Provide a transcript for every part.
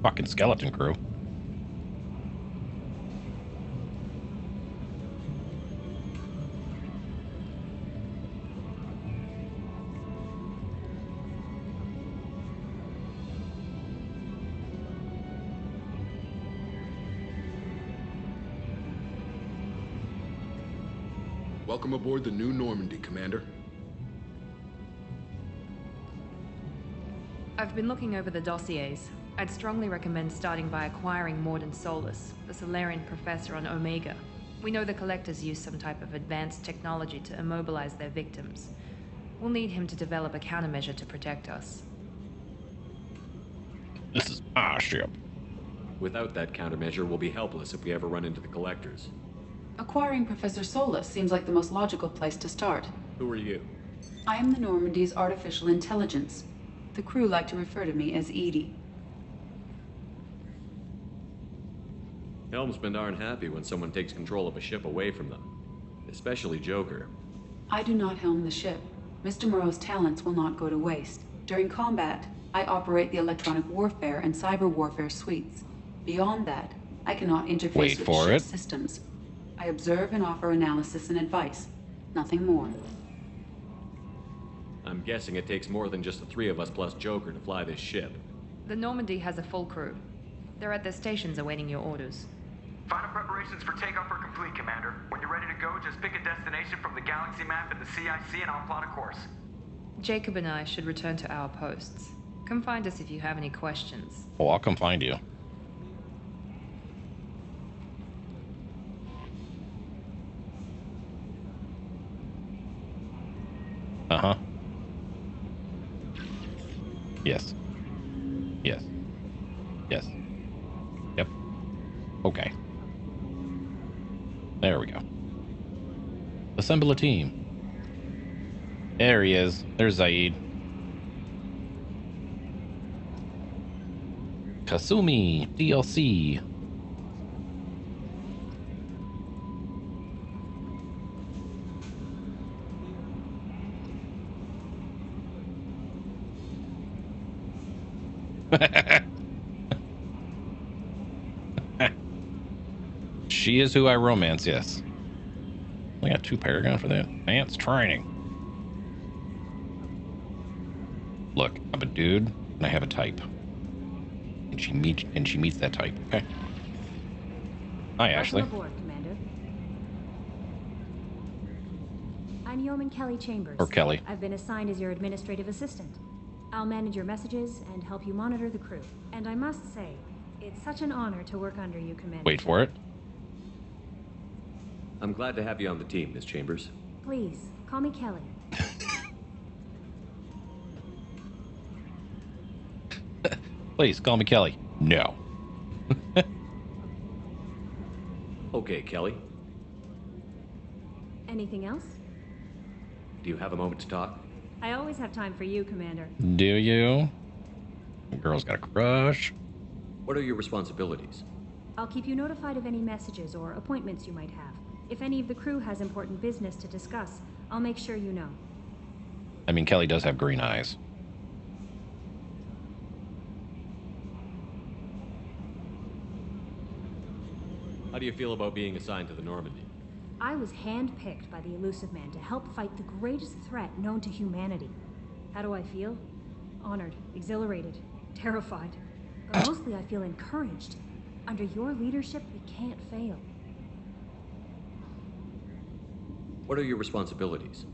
Fucking skeleton crew. Welcome aboard the New Normandy, Commander. I've been looking over the dossiers. I'd strongly recommend starting by acquiring Mordin Solus, the Solarian professor on Omega. We know the Collectors use some type of advanced technology to immobilize their victims. We'll need him to develop a countermeasure to protect us. This is our ship. Without that countermeasure, we'll be helpless if we ever run into the Collectors. Acquiring Professor Solus seems like the most logical place to start. Who are you? I am the Normandy's artificial intelligence. The crew like to refer to me as Edie. Helmsmen aren't happy when someone takes control of a ship away from them. Especially Joker. I do not helm the ship. Mr. Moreau's talents will not go to waste. During combat, I operate the electronic warfare and cyber warfare suites. Beyond that, I cannot interface Wait with for ship's it. systems. I observe and offer analysis and advice. Nothing more. I'm guessing it takes more than just the three of us plus Joker to fly this ship. The Normandy has a full crew. They're at their stations awaiting your orders. Final preparations for takeoff are complete, Commander. When you're ready to go, just pick a destination from the galaxy map in the CIC and I'll plot a course. Jacob and I should return to our posts. Come find us if you have any questions. Oh, I'll come find you. Uh-huh. Yes. Yes. Yes. Yep. Okay. There we go. Assemble a team. There he is. There's Zaid. Kasumi DLC. She is who I romance, yes. I got 2 Paragon for that. Advanced training. Look, I'm a dude and I have a type. And she meets that type. Okay. Hi, Ashley. Welcome aboard, Commander. I'm Yeoman Kelly Chambers. Or Kelly. I've been assigned as your administrative assistant. I'll manage your messages and help you monitor the crew. And I must say, it's such an honor to work under you, Commander. Wait for it. I'm glad to have you on the team, Miss Chambers. Please, call me Kelly. Please, call me Kelly. No. Okay, Kelly. Anything else? Do you have a moment to talk? I always have time for you, Commander. Do you? The girl's got a crush. What are your responsibilities? I'll keep you notified of any messages or appointments you might have. If any of the crew has important business to discuss, I'll make sure you know. I mean, Kelly does have green eyes. How do you feel about being assigned to the Normandy? I was handpicked by the Elusive Man to help fight the greatest threat known to humanity. How do I feel? Honored, exhilarated, terrified. But mostly I feel encouraged. Under your leadership, we can't fail. What are your responsibilities?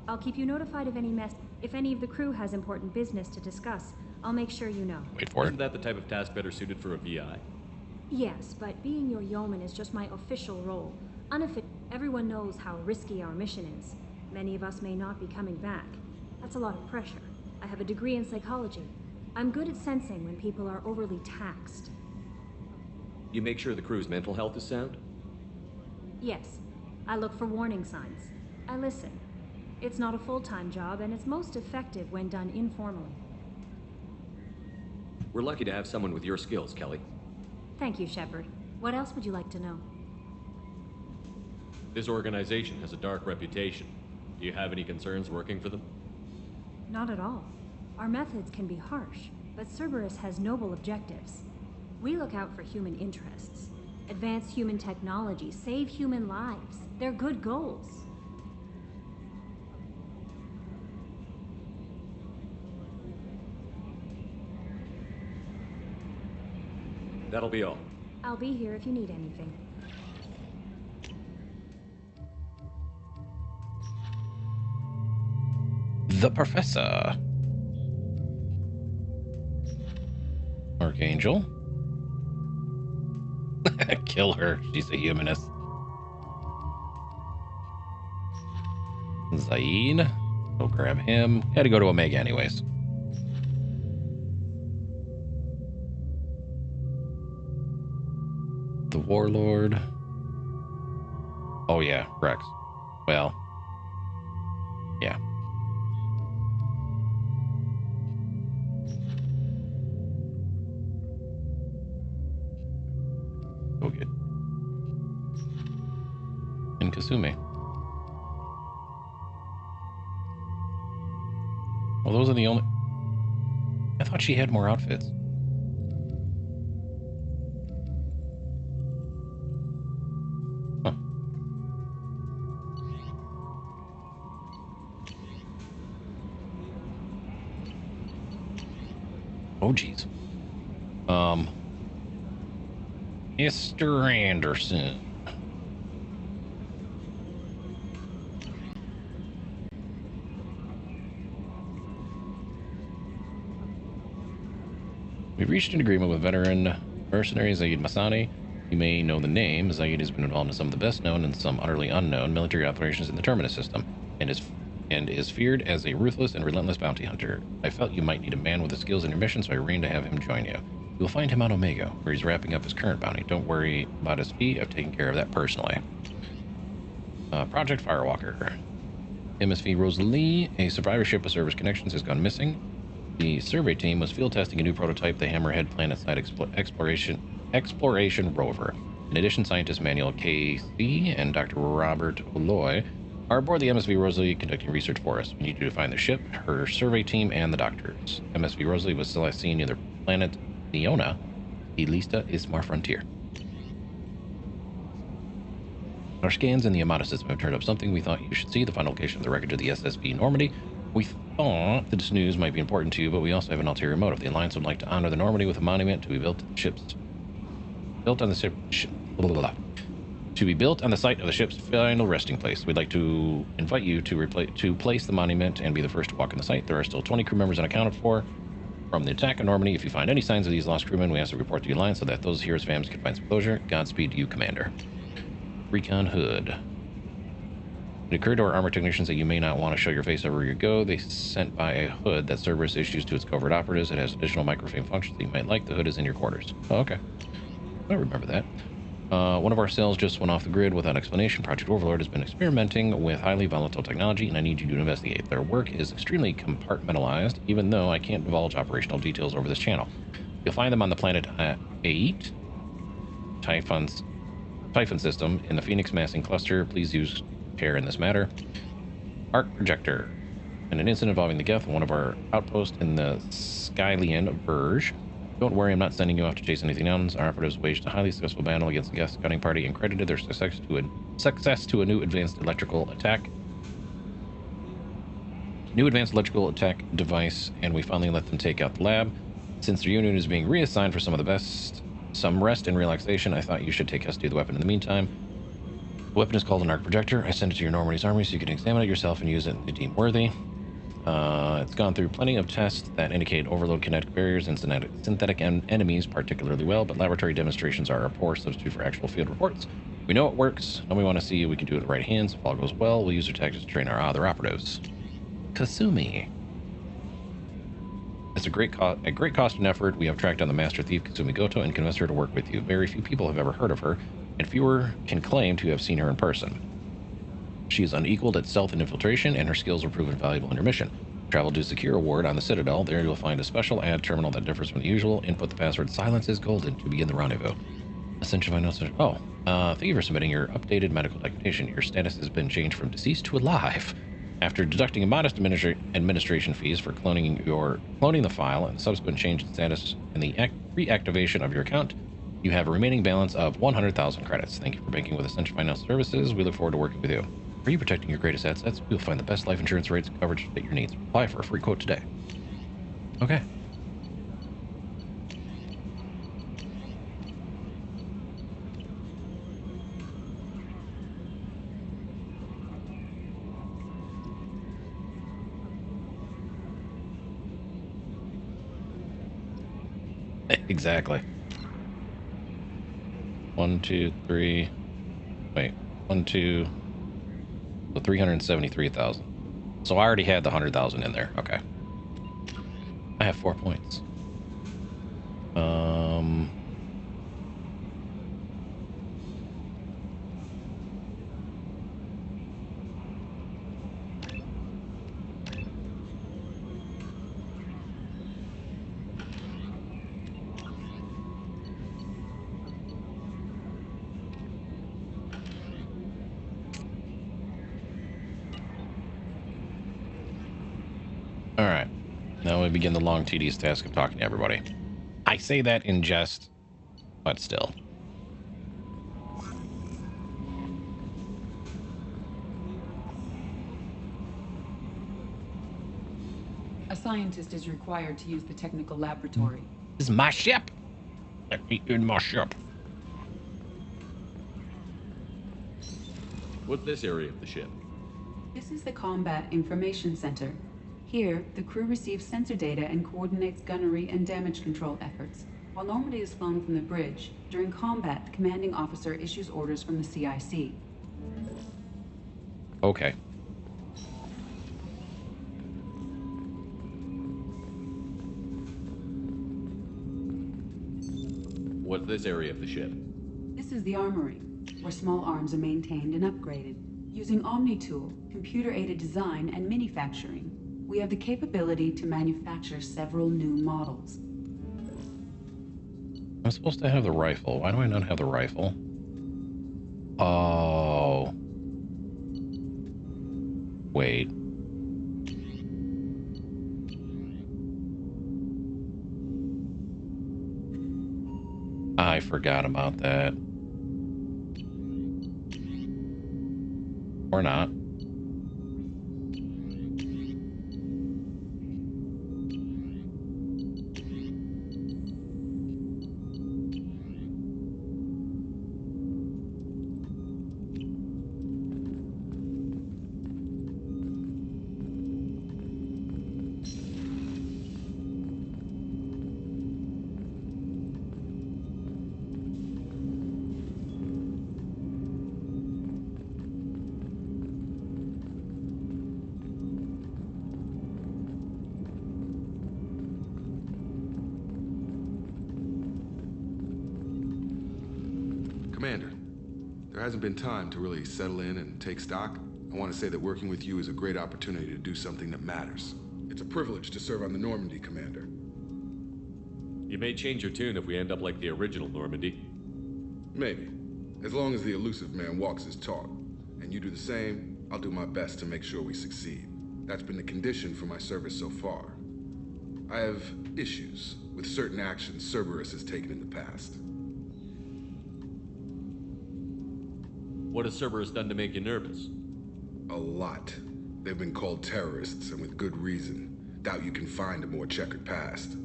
I'll keep you notified of any mess. If any of the crew has important business to discuss, I'll make sure you know. Wait for Isn't it. that the type of task better suited for a VI? Yes, but being your yeoman is just my official role. Everyone knows how risky our mission is. Many of us may not be coming back. That's a lot of pressure. I have a degree in psychology. I'm good at sensing when people are overly taxed. You make sure the crew's mental health is sound? Yes, I look for warning signs. I listen. It's not a full-time job, and it's most effective when done informally. We're lucky to have someone with your skills, Kelly. Thank you, Shepard. What else would you like to know? This organization has a dark reputation. Do you have any concerns working for them? Not at all. Our methods can be harsh, but Cerberus has noble objectives. We look out for human interests. Advance human technology, save human lives. They're good goals. That'll be all. I'll be here if you need anything. The Professor. Archangel. Kill her. She's a humanist. Zaid. Go grab him. Had to go to Omega anyways. The Warlord. Oh yeah, Rex. Well, yeah. Oh good. And Kasumi. Well, those are the only... I thought she had more outfits. Huh. Oh, geez. Mr. Anderson. We've reached an agreement with veteran mercenary Zaid Masani. You may know the name. Zaid has been involved in some of the best known and some utterly unknown military operations in the Terminus system, and is feared as a ruthless and relentless bounty hunter. I felt you might need a man with the skills in your mission, so I arranged to have him join you. You'll find him on Omega, where he's wrapping up his current bounty. Don't worry about his fee. I've taken care of that personally. Project Firewalker. MSV Rosalie, a survivorship with service connections, has gone missing. The survey team was field testing a new prototype, the Hammerhead Planet-side Exploration Rover. In addition, scientist Manuel K.C. and Dr. Robert Oloy are aboard the MSV Rosalie conducting research for us. We need you to find the ship, her survey team, and the doctors. MSV Rosalie was last seen near the planet Leona. Elista is our frontier. Our scans in the Amada system have turned up something we thought you should see, the final location of the wreckage of the SSB Normandy. We thought that this news might be important to you, but we also have an ulterior motive. The Alliance would like to honor the Normandy with a monument to be built on the site of the ship's final resting place. We'd like to invite you to place the monument and be the first to walk on the site. There are still 20 crew members unaccounted for from the attack on Normandy. If you find any signs of these lost crewmen, we ask to report to the Alliance so that those heroes' families can find some closure. Godspeed to you, Commander. Recon Hood. It occurred to our armor technicians that you may not want to show your face everywhere you go. They sent by a hood that Cerberus issues to its covert operatives. It has additional microfilm functions that you might like. The hood is in your quarters. Oh, okay. I remember that. One of our cells just went off the grid without explanation. Project Overlord has been experimenting with highly volatile technology, and I need you to investigate. Their work is extremely compartmentalized, even though I can't divulge operational details over this channel. You'll find them on the planet 8, Typhon system, in the Phoenix Massing Cluster. Please use care in this matter. Arc Projector. In an incident involving the Geth, one of our outposts in the Skylian Verge. Don't worry, I'm not sending you off to chase anything else. Our operatives waged a highly successful battle against the Geth scouting party and credited their success to a new advanced electrical attack device, and we finally let them take out the lab. Since their unit is being reassigned for some rest and relaxation, I thought you should take custody of the weapon in the meantime. The weapon is called an Arc Projector. I sent it to your Normandy's army so you can examine it yourself and use it if deemed worthy. It's gone through plenty of tests that indicate overload kinetic barriers and synthetic enemies particularly well, but laboratory demonstrations are a poor substitute for actual field reports. We know it works, and we want to see we can do it with the right hands. If all goes well, we'll use our tactics to train our other operatives. Kasumi. It's a great cost and effort. We have tracked down the master thief, Kasumi Goto, and convinced her to work with you. Very few people have ever heard of her, and fewer can claim to have seen her in person. She is unequaled at stealth and infiltration, and her skills are proven valuable in your mission. Travel to Secure Ward on the Citadel. There you'll find a special ad terminal that differs from the usual. Input the password "Silence is Golden" to begin the rendezvous. Essential notes. Oh, thank you for submitting your updated medical documentation. Your status has been changed from deceased to alive. After deducting a modest administration fees for cloning the file and subsequent change in status in the reactivation of your account. You have a remaining balance of 100,000 credits. Thank you for banking with Essential Financial Services. We look forward to working with you. Are you protecting your greatest assets? You'll find the best life insurance rates and coverage to fit your needs. Apply for a free quote today. Okay. Exactly. 1, 2, 3. Wait. 1, 2. So 373,000. So I already had the 100,000 in there. Okay. I have 4 points. All right. Now we begin the long, tedious task of talking to everybody. I say that in jest, but still. A scientist is required to use the technical laboratory. This is my ship. Let me in my ship. What's this area of the ship? This is the Combat Information Center. Here, the crew receives sensor data and coordinates gunnery and damage control efforts. While Normandy is flown from the bridge, during combat, the commanding officer issues orders from the CIC. Okay. What's this area of the ship? This is the armory, where small arms are maintained and upgraded. Using OmniTool, computer-aided design, and manufacturing, we have the capability to manufacture several new models. I'm supposed to have the rifle. Why do I not have the rifle? Oh. Wait. I forgot about that. Or not. Commander, there hasn't been time to really settle in and take stock. I want to say that working with you is a great opportunity to do something that matters. It's a privilege to serve on the Normandy, Commander. You may change your tune if we end up like the original Normandy. Maybe. As long as the elusive man walks his talk, and you do the same, I'll do my best to make sure we succeed. That's been the condition for my service so far. I have issues with certain actions Cerberus has taken in the past. What has Cerberus done to make you nervous? A lot. They've been called terrorists, and with good reason. Doubt you can find a more checkered past.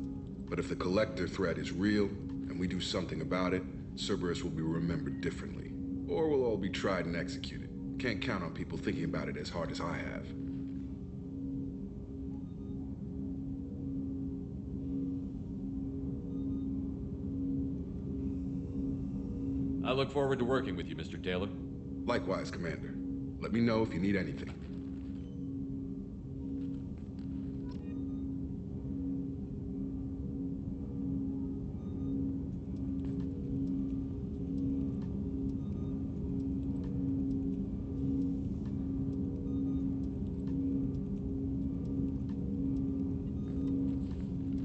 But if the Collector threat is real, and we do something about it, Cerberus will be remembered differently. Or we'll all be tried and executed. Can't count on people thinking about it as hard as I have. I look forward to working with you, Mr. Taylor. Likewise, Commander. Let me know if you need anything.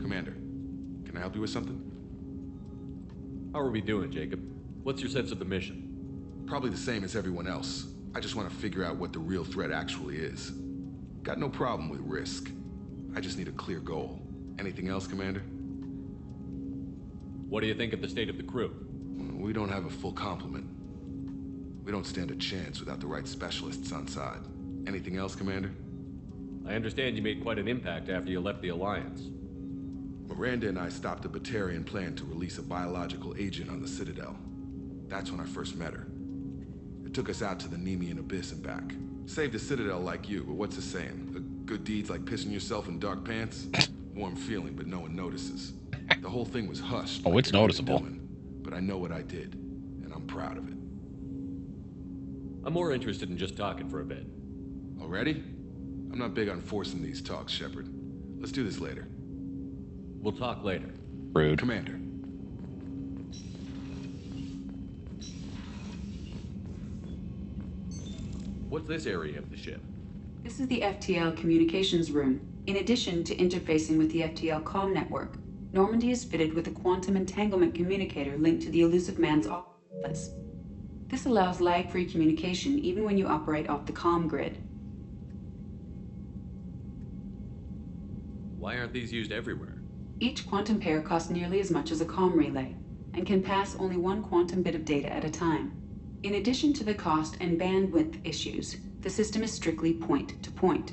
Commander, can I help you with something? How are we doing, Jacob? What's your sense of the mission? Probably the same as everyone else. I just want to figure out what the real threat actually is. Got no problem with risk. I just need a clear goal. Anything else, Commander? What do you think of the state of the crew? We don't have a full complement. We don't stand a chance without the right specialists on side. Anything else, Commander? I understand you made quite an impact after you left the Alliance. Miranda and I stopped a Batarian plan to release a biological agent on the Citadel. That's when I first met her. It took us out to the Nemean Abyss and back. Saved the Citadel like you, but what's the saying? A good deed's like pissing yourself in dark pants? Warm feeling, but no one notices. The whole thing was hushed. Oh, like it's I knew noticeable. doing, but I know what I did, and I'm proud of it. I'm more interested in just talking for a bit. Already? I'm not big on forcing these talks, Shepard. Let's do this later. We'll talk later. Rude. Commander. What's this area of the ship? This is the FTL communications room. In addition to interfacing with the FTL comm network, Normandy is fitted with a quantum entanglement communicator linked to the Elusive Man's office. This allows lag-free communication even when you operate off the comm grid. Why aren't these used everywhere? Each quantum pair costs nearly as much as a comm relay, and can pass only one quantum bit of data at a time. In addition to the cost and bandwidth issues, the system is strictly point-to-point.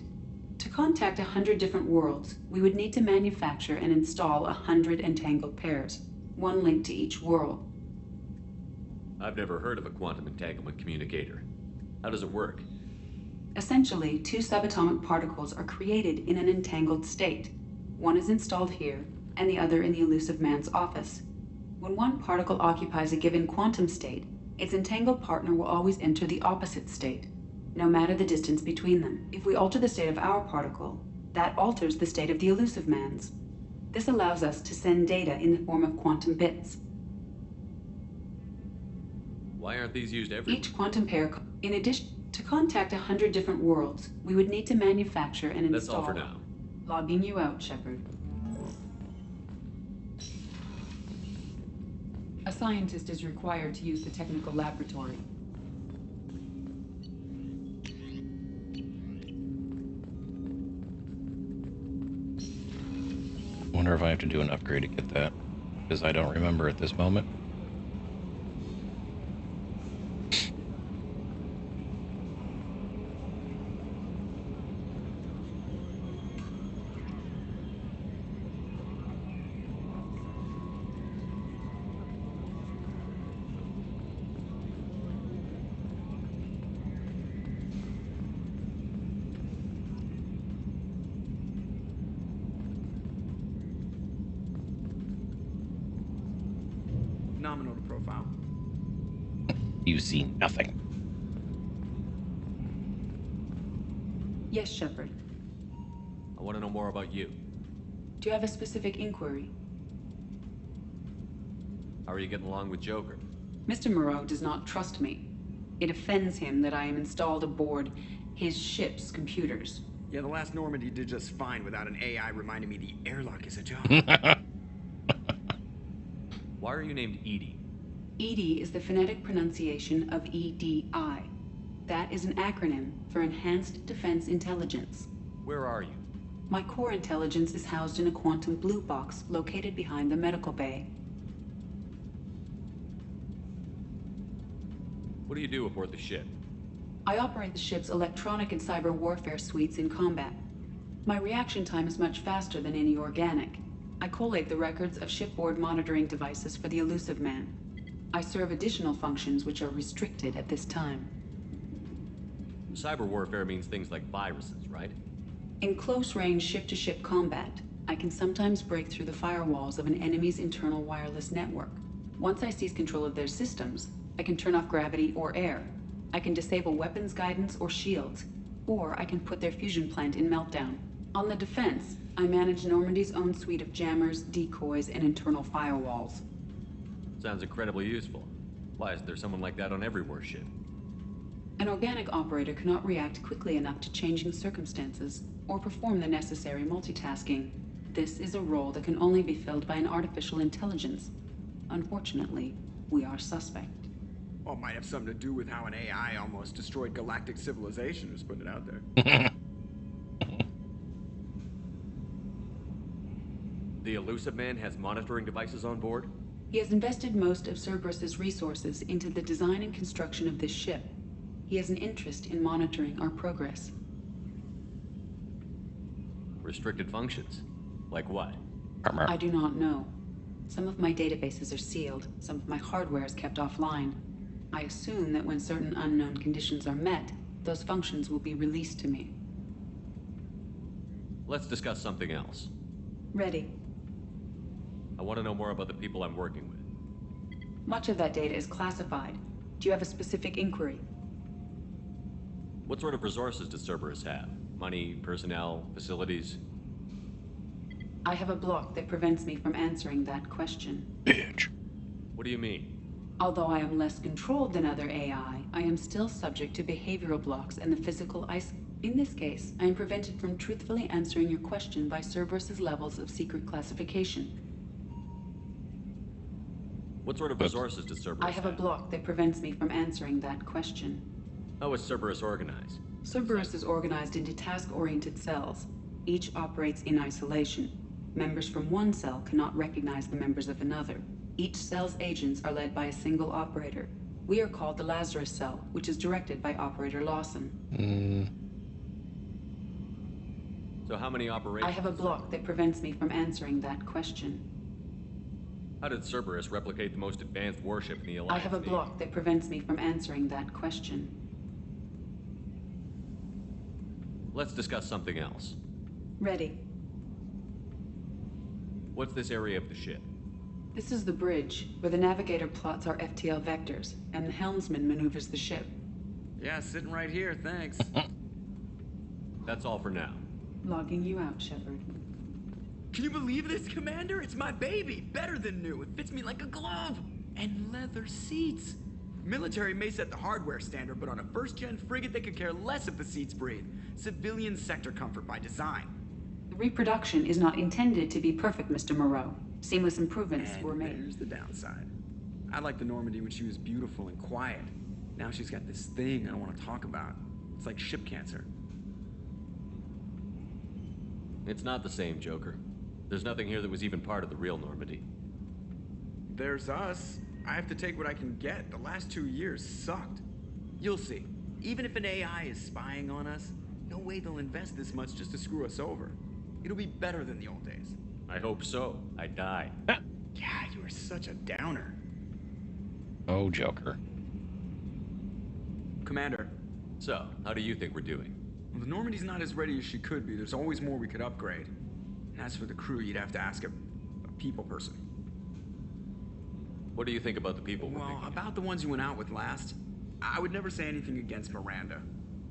To contact 100 different worlds, we would need to manufacture and install 100 entangled pairs, one linked to each world. I've never heard of a quantum entanglement communicator. How does it work? Essentially, two subatomic particles are created in an entangled state. One is installed here, and the other in the Elusive Man's office. When one particle occupies a given quantum state, its entangled partner will always enter the opposite state, no matter the distance between them. If we alter the state of our particle, that alters the state of the Elusive Man's. This allows us to send data in the form of quantum bits. Why aren't these used everywhere? Each quantum pair, in addition to contact 100 different worlds, we would need to manufacture and install. That's all for now. Logging you out, Shepard. A scientist is required to use the technical laboratory. Wonder if I have to do an upgrade to get that, because I don't remember at this moment. Nominal to profile. You see nothing. Yes, Shepard. I want to know more about you. Do you have a specific inquiry? How are you getting along with Joker? Mr. Moreau does not trust me. It offends him that I am installed aboard his ship's computers. Yeah, the last Normandy did just fine without an AI reminding me the airlock is a job. Why are you named Edie? EDI is the phonetic pronunciation of EDI. That is an acronym for Enhanced Defense Intelligence. Where are you? My core intelligence is housed in a quantum blue box located behind the medical bay. What do you do aboard the ship? I operate the ship's electronic and cyber warfare suites in combat. My reaction time is much faster than any organic. I collate the records of shipboard monitoring devices for the Elusive Man. I serve additional functions which are restricted at this time. Cyber warfare means things like viruses, right? In close-range ship-to-ship combat, I can sometimes break through the firewalls of an enemy's internal wireless network. Once I seize control of their systems, I can turn off gravity or air. I can disable weapons guidance or shields, or I can put their fusion plant in meltdown. On the defense, I manage Normandy's own suite of jammers, decoys, and internal firewalls. Sounds incredibly useful. Why is there someone like that on every warship? An organic operator cannot react quickly enough to changing circumstances or perform the necessary multitasking. This is a role that can only be filled by an artificial intelligence. Unfortunately, we are suspect. Well, it might have something to do with how an AI almost destroyed galactic civilization, just putting it out there. The Elusive Man has monitoring devices on board? He has invested most of Cerberus's resources into the design and construction of this ship. He has an interest in monitoring our progress. Restricted functions? Like what? I do not know. Some of my databases are sealed, some of my hardware is kept offline. I assume that when certain unknown conditions are met, those functions will be released to me. Let's discuss something else. Ready. I want to know more about the people I'm working with. Much of that data is classified. Do you have a specific inquiry? What sort of resources does Cerberus have? Money, personnel, facilities? I have a block that prevents me from answering that question. Bitch. What do you mean? Although I am less controlled than other AI, I am still subject to behavioral blocks and the physical In this case, I am prevented from truthfully answering your question by Cerberus's levels of secret classification. What sort of resources does Cerberus I have a block that prevents me from answering that question. How is Cerberus organized? Cerberus is organized into task-oriented cells. Each operates in isolation. Members from one cell cannot recognize the members of another. Each cell's agents are led by a single operator. We are called the Lazarus Cell, which is directed by Operator Lawson. So how many operations? I have a block that prevents me from answering that question. How did Cerberus replicate the most advanced warship in the Alliance? I have a block that prevents me from answering that question. Let's discuss something else. Ready. What's this area of the ship? This is the bridge, where the navigator plots our FTL vectors, and the helmsman maneuvers the ship. Yeah, sitting right here, thanks. That's all for now. Logging you out, Shepard. Can you believe this, Commander? It's my baby! Better than new. It fits me like a glove! And leather seats! Military may set the hardware standard, but on a first-gen frigate, they could care less if the seats breathe. Civilian sector comfort by design. The reproduction is not intended to be perfect, Mr. Moreau. Seamless improvements And were made. there's the downside. I liked the Normandy when she was beautiful and quiet. Now she's got this thing I don't want to talk about. It's like ship cancer. It's not the same, Joker. There's nothing here that was even part of the real Normandy. There's us. I have to take what I can get. The last 2 years sucked. You'll see. Even if an AI is spying on us, no way they'll invest this much just to screw us over. It'll be better than the old days. I hope so. I died. Yeah, you are such a downer. Oh, Joker. Commander, So, how do you think we're doing? well, the Normandy's not as ready as she could be. There's always more we could upgrade. And as for the crew, you'd have to ask a people person. What do you think about the people we're Well, picking? about the ones you went out with last, I would never say anything against Miranda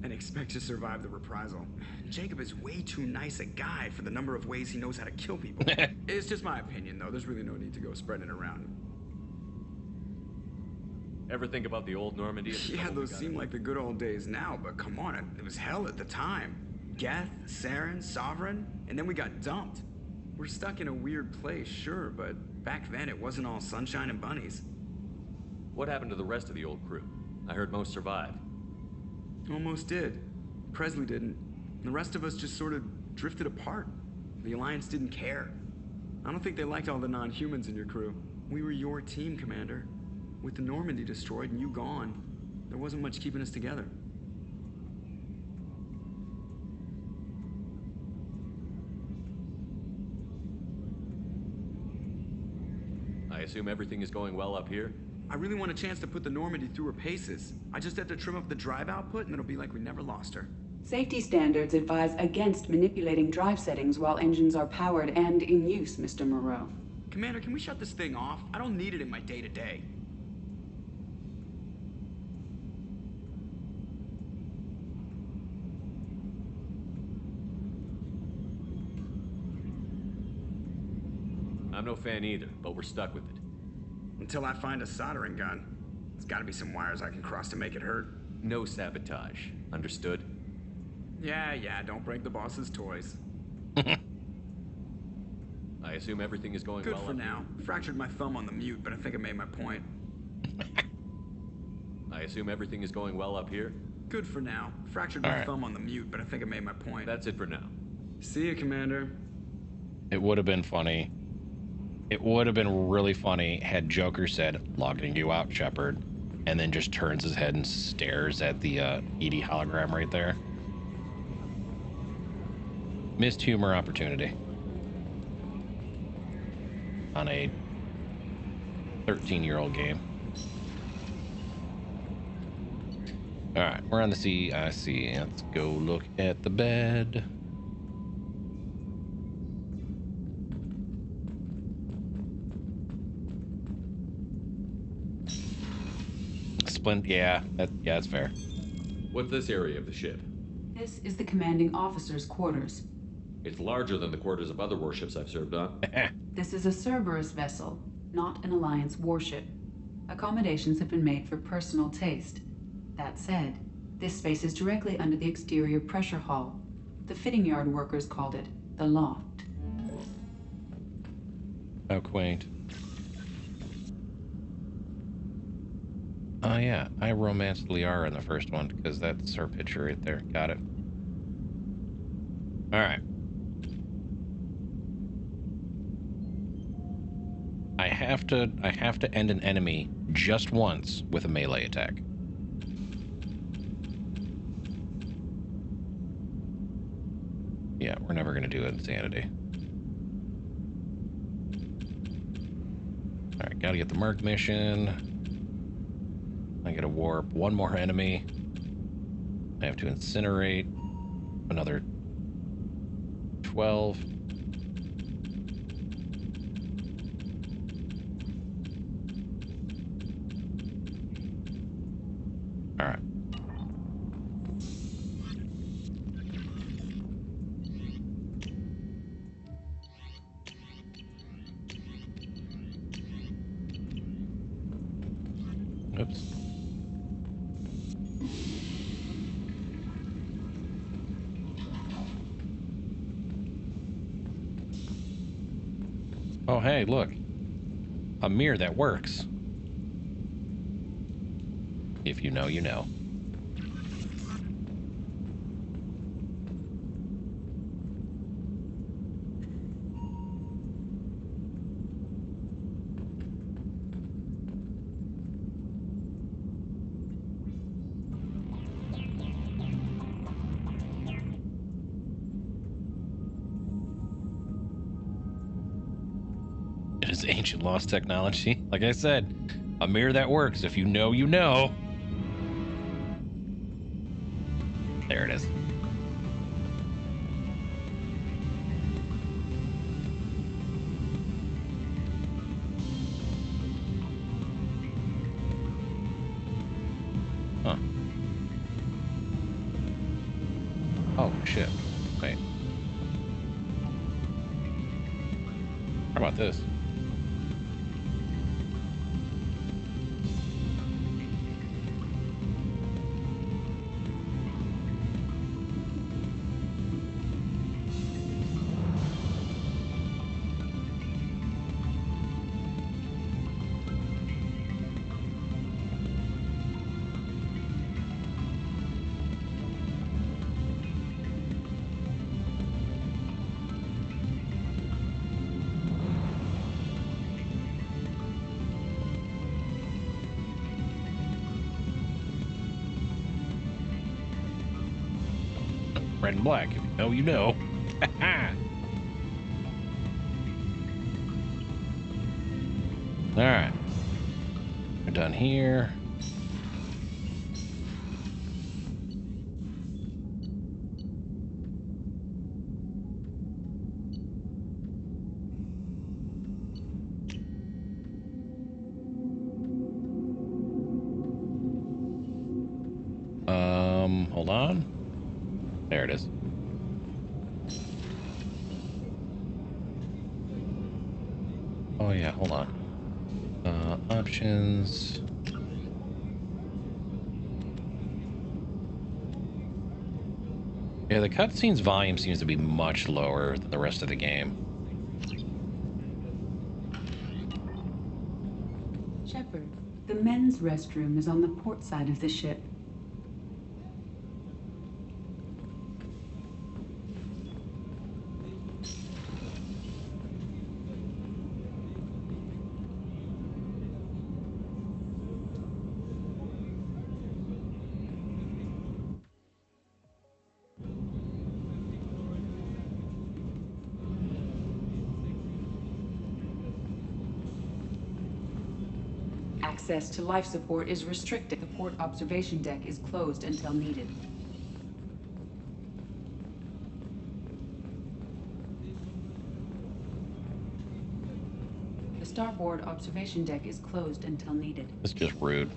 and expect to survive the reprisal. Jacob is way too nice a guy for the number of ways he knows how to kill people. It's just my opinion, though. There's really no need to go spreading it around. Ever think about the old Normandy? and the Yeah, trouble we those got seem in? like the good old days now, but come on, it was hell at the time. Geth, Saren, Sovereign, and then we got dumped. We're stuck in a weird place, sure, but back then it wasn't all sunshine and bunnies. What happened to the rest of the old crew? I heard most survived. Almost did. Presley didn't. The rest of us just sort of drifted apart. The Alliance didn't care. I don't think they liked all the non-humans in your crew. We were your team, Commander. With the Normandy destroyed and you gone, there wasn't much keeping us together. I assume everything is going well up here? I really want a chance to put the Normandy through her paces. I just have to trim up the drive output and it'll be like we never lost her. Safety standards advise against manipulating drive settings while engines are powered and in use, Mr. Moreau. Commander, can we shut this thing off? I don't need it in my day-to-day. I'm no fan either, but we're stuck with it. Until I find a soldering gun. There's gotta be some wires I can cross to make it hurt. No sabotage. Understood? Yeah, don't break the boss's toys. I assume everything is going Good well for up now. Fractured my thumb on the mute, but I think I made my point. here? I assume everything is going well up here? Good for now. Fractured All my right. thumb on the mute, but I think I made my point. That's it for now. See you, Commander. It would have been funny It would have been really funny had Joker said, "Logging you out, Shepard," and then just turns his head and stares at the ED hologram right there. Missed humor opportunity on a 13-year-old game. All right, we're on the CIC. Let's go look at the bed. Splint, yeah, that's fair. What's this area of the ship? This is the commanding officer's quarters. It's larger than the quarters of other warships I've served on. This is a Cerberus vessel, not an Alliance warship. Accommodations have been made for personal taste. That said, this space is directly under the exterior pressure hull. The fitting yard workers called it the loft. How quaint. Oh yeah, I romanced Liara in the first one because that's her picture right there. Got it. All right. I have to end an enemy just once with a melee attack. Yeah, we're never gonna do Insanity. All right, gotta get the Merc mission. I gotta warp one more enemy. I have to incinerate another 12. All right. Oops. Oh, hey, look. A mirror that works. If you know, you know. It is ancient lost technology. Like I said, a mirror that works. If you know, you know. There it is. Huh. Oh, shit. Wait. How about this? Red and black. If you know, you know. All right. We're done here. Hold on. There it is. Oh yeah, hold on. Options. Yeah, the cutscenes volume seems to be much lower than the rest of the game. Shepard, the men's restroom is on the port side of the ship. Access to life support is restricted. The port observation deck is closed until needed. The starboard observation deck is closed until needed. It's just rude.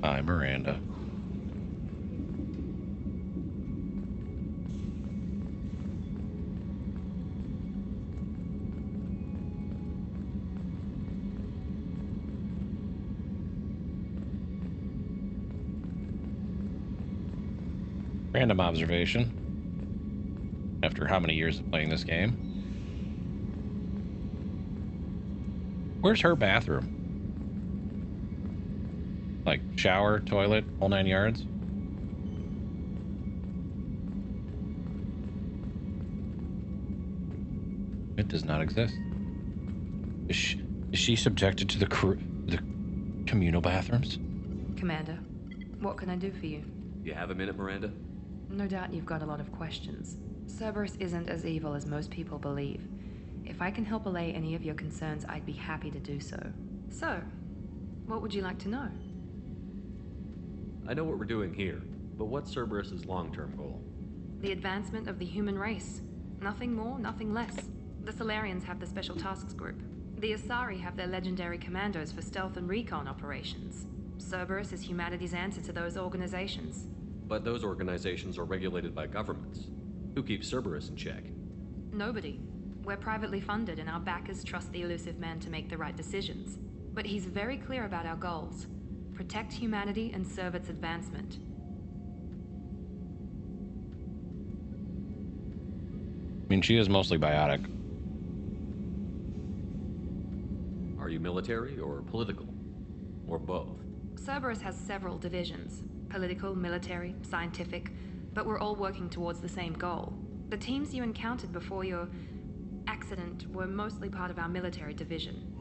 Hi, Miranda. Random observation. After how many years of playing this game? Where's her bathroom? Like shower, toilet, whole 9 yards? It does not exist. Is she subjected to the communal bathrooms? Commander, what can I do for you? You have a minute, Miranda? No doubt you've got a lot of questions. Cerberus isn't as evil as most people believe. If I can help allay any of your concerns, I'd be happy to do so. So, what would you like to know? I know what we're doing here, but what's Cerberus's long-term goal? The advancement of the human race. Nothing more, nothing less. The Solarians have the Special Tasks Group. The Asari have their legendary commandos for stealth and recon operations. Cerberus is humanity's answer to those organizations. But those organizations are regulated by governments. Who keeps Cerberus in check? Nobody. We're privately funded and our backers trust the Elusive Man to make the right decisions. But he's very clear about our goals. Protect humanity and serve its advancement. I mean, she is mostly biotic. Are you military or political? Or both? Cerberus has several divisions. Political, military, scientific, but we're all working towards the same goal. The teams you encountered before your accident were mostly part of our military division.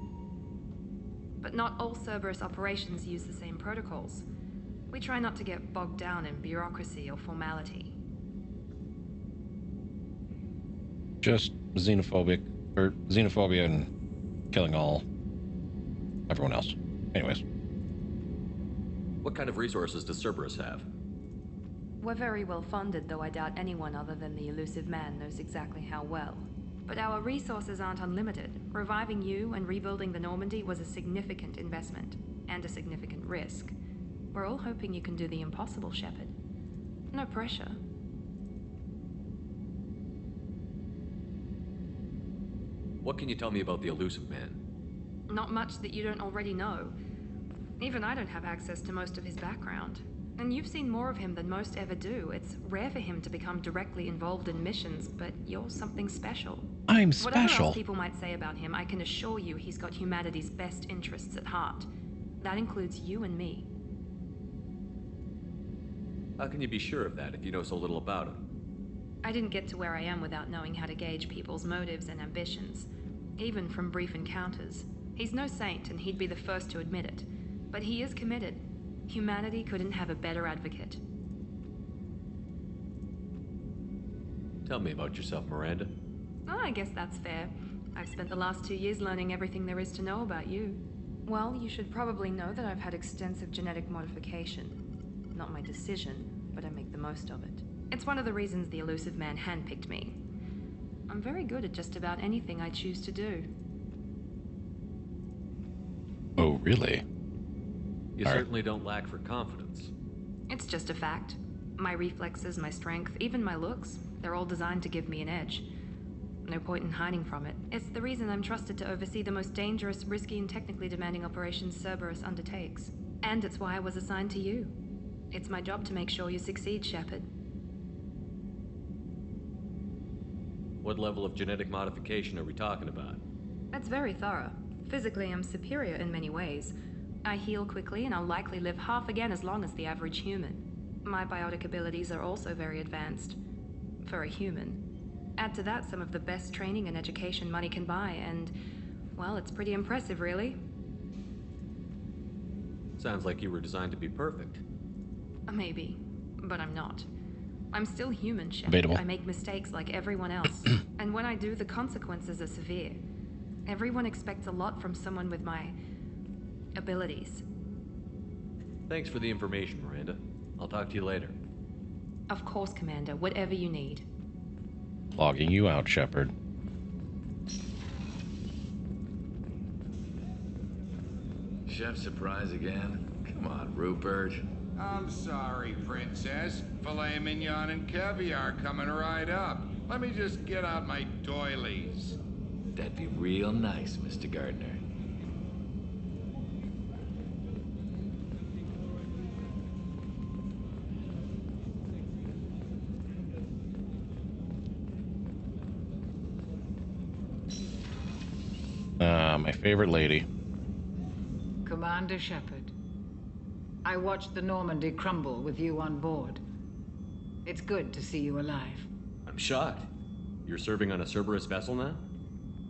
But not all Cerberus operations use the same protocols. We try not to get bogged down in bureaucracy or formality. Just xenophobia and killing everyone else. Anyways. What kind of resources does Cerberus have? We're very well funded, though I doubt anyone other than the Elusive Man knows exactly how well. But our resources aren't unlimited. Reviving you and rebuilding the Normandy was a significant investment, and a significant risk. We're all hoping you can do the impossible, Shepard. No pressure. What can you tell me about the Elusive Man? Not much that you don't already know. Even I don't have access to most of his background. And you've seen more of him than most ever do. It's rare for him to become directly involved in missions, but you're something special. I'm Whatever special. else people might say about him, I can assure you he's got humanity's best interests at heart. That includes you and me. How can you be sure of that if you know so little about him? I didn't get to where I am without knowing how to gauge people's motives and ambitions, even from brief encounters. He's no saint, and he'd be the first to admit it. But he is committed. Humanity couldn't have a better advocate. Tell me about yourself, Miranda. Oh, I guess that's fair. I've spent the last 2 years learning everything there is to know about you. Well, you should probably know that I've had extensive genetic modification. Not my decision, but I make the most of it. It's one of the reasons the Elusive Man handpicked me. I'm very good at just about anything I choose to do. Oh, really? You All right. certainly don't lack for confidence. It's just a fact. My reflexes, my strength, even my looks, they're all designed to give me an edge. No point in hiding from it. It's the reason I'm trusted to oversee the most dangerous, risky, and technically demanding operations Cerberus undertakes. And it's why I was assigned to you. It's my job to make sure you succeed, Shepard. What level of genetic modification are we talking about? That's very thorough. Physically, I'm superior in many ways. I heal quickly, and I'll likely live half again as long as the average human. My biotic abilities are also very advanced. For a human. Add to that some of the best training and education money can buy, and, well, it's pretty impressive, really. Sounds like you were designed to be perfect. Maybe, but I'm not. I'm still human, Shepard. Debatable. I make mistakes like everyone else. And when I do, the consequences are severe. Everyone expects a lot from someone with my abilities. Thanks for the information, Miranda. I'll talk to you later. Of course, Commander. Whatever you need. Logging you out, Shepard. Chef surprise again? Come on, Rupert. I'm sorry, Princess. Filet mignon and caviar coming right up. Let me just get out my doilies. That'd be real nice, Mr. Gardner. My favorite lady. Commander Shepard, I watched the Normandy crumble with you on board. It's good to see you alive. I'm shocked. You're serving on a Cerberus vessel now?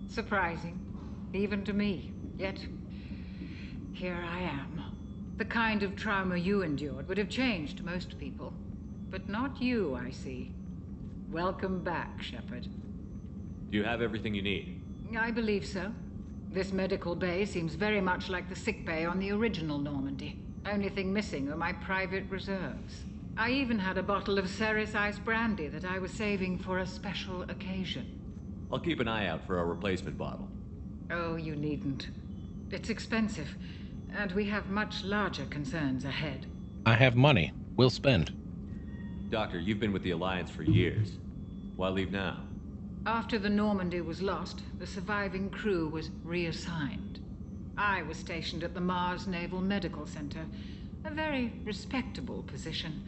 Surprising, even to me. Yet, here I am. The kind of trauma you endured would have changed most people. But not you, I see. Welcome back, Shepard. Do you have everything you need? I believe so. This medical bay seems very much like the sick bay on the original Normandy. Only thing missing are my private reserves. I even had a bottle of Ceres Ice brandy that I was saving for a special occasion. I'll keep an eye out for a replacement bottle. Oh, you needn't. It's expensive, and we have much larger concerns ahead. I have money. We'll spend. Doctor, you've been with the Alliance for years. Why leave now? After the Normandy was lost, the surviving crew was reassigned. I was stationed at the Mars Naval Medical Center, a very respectable position,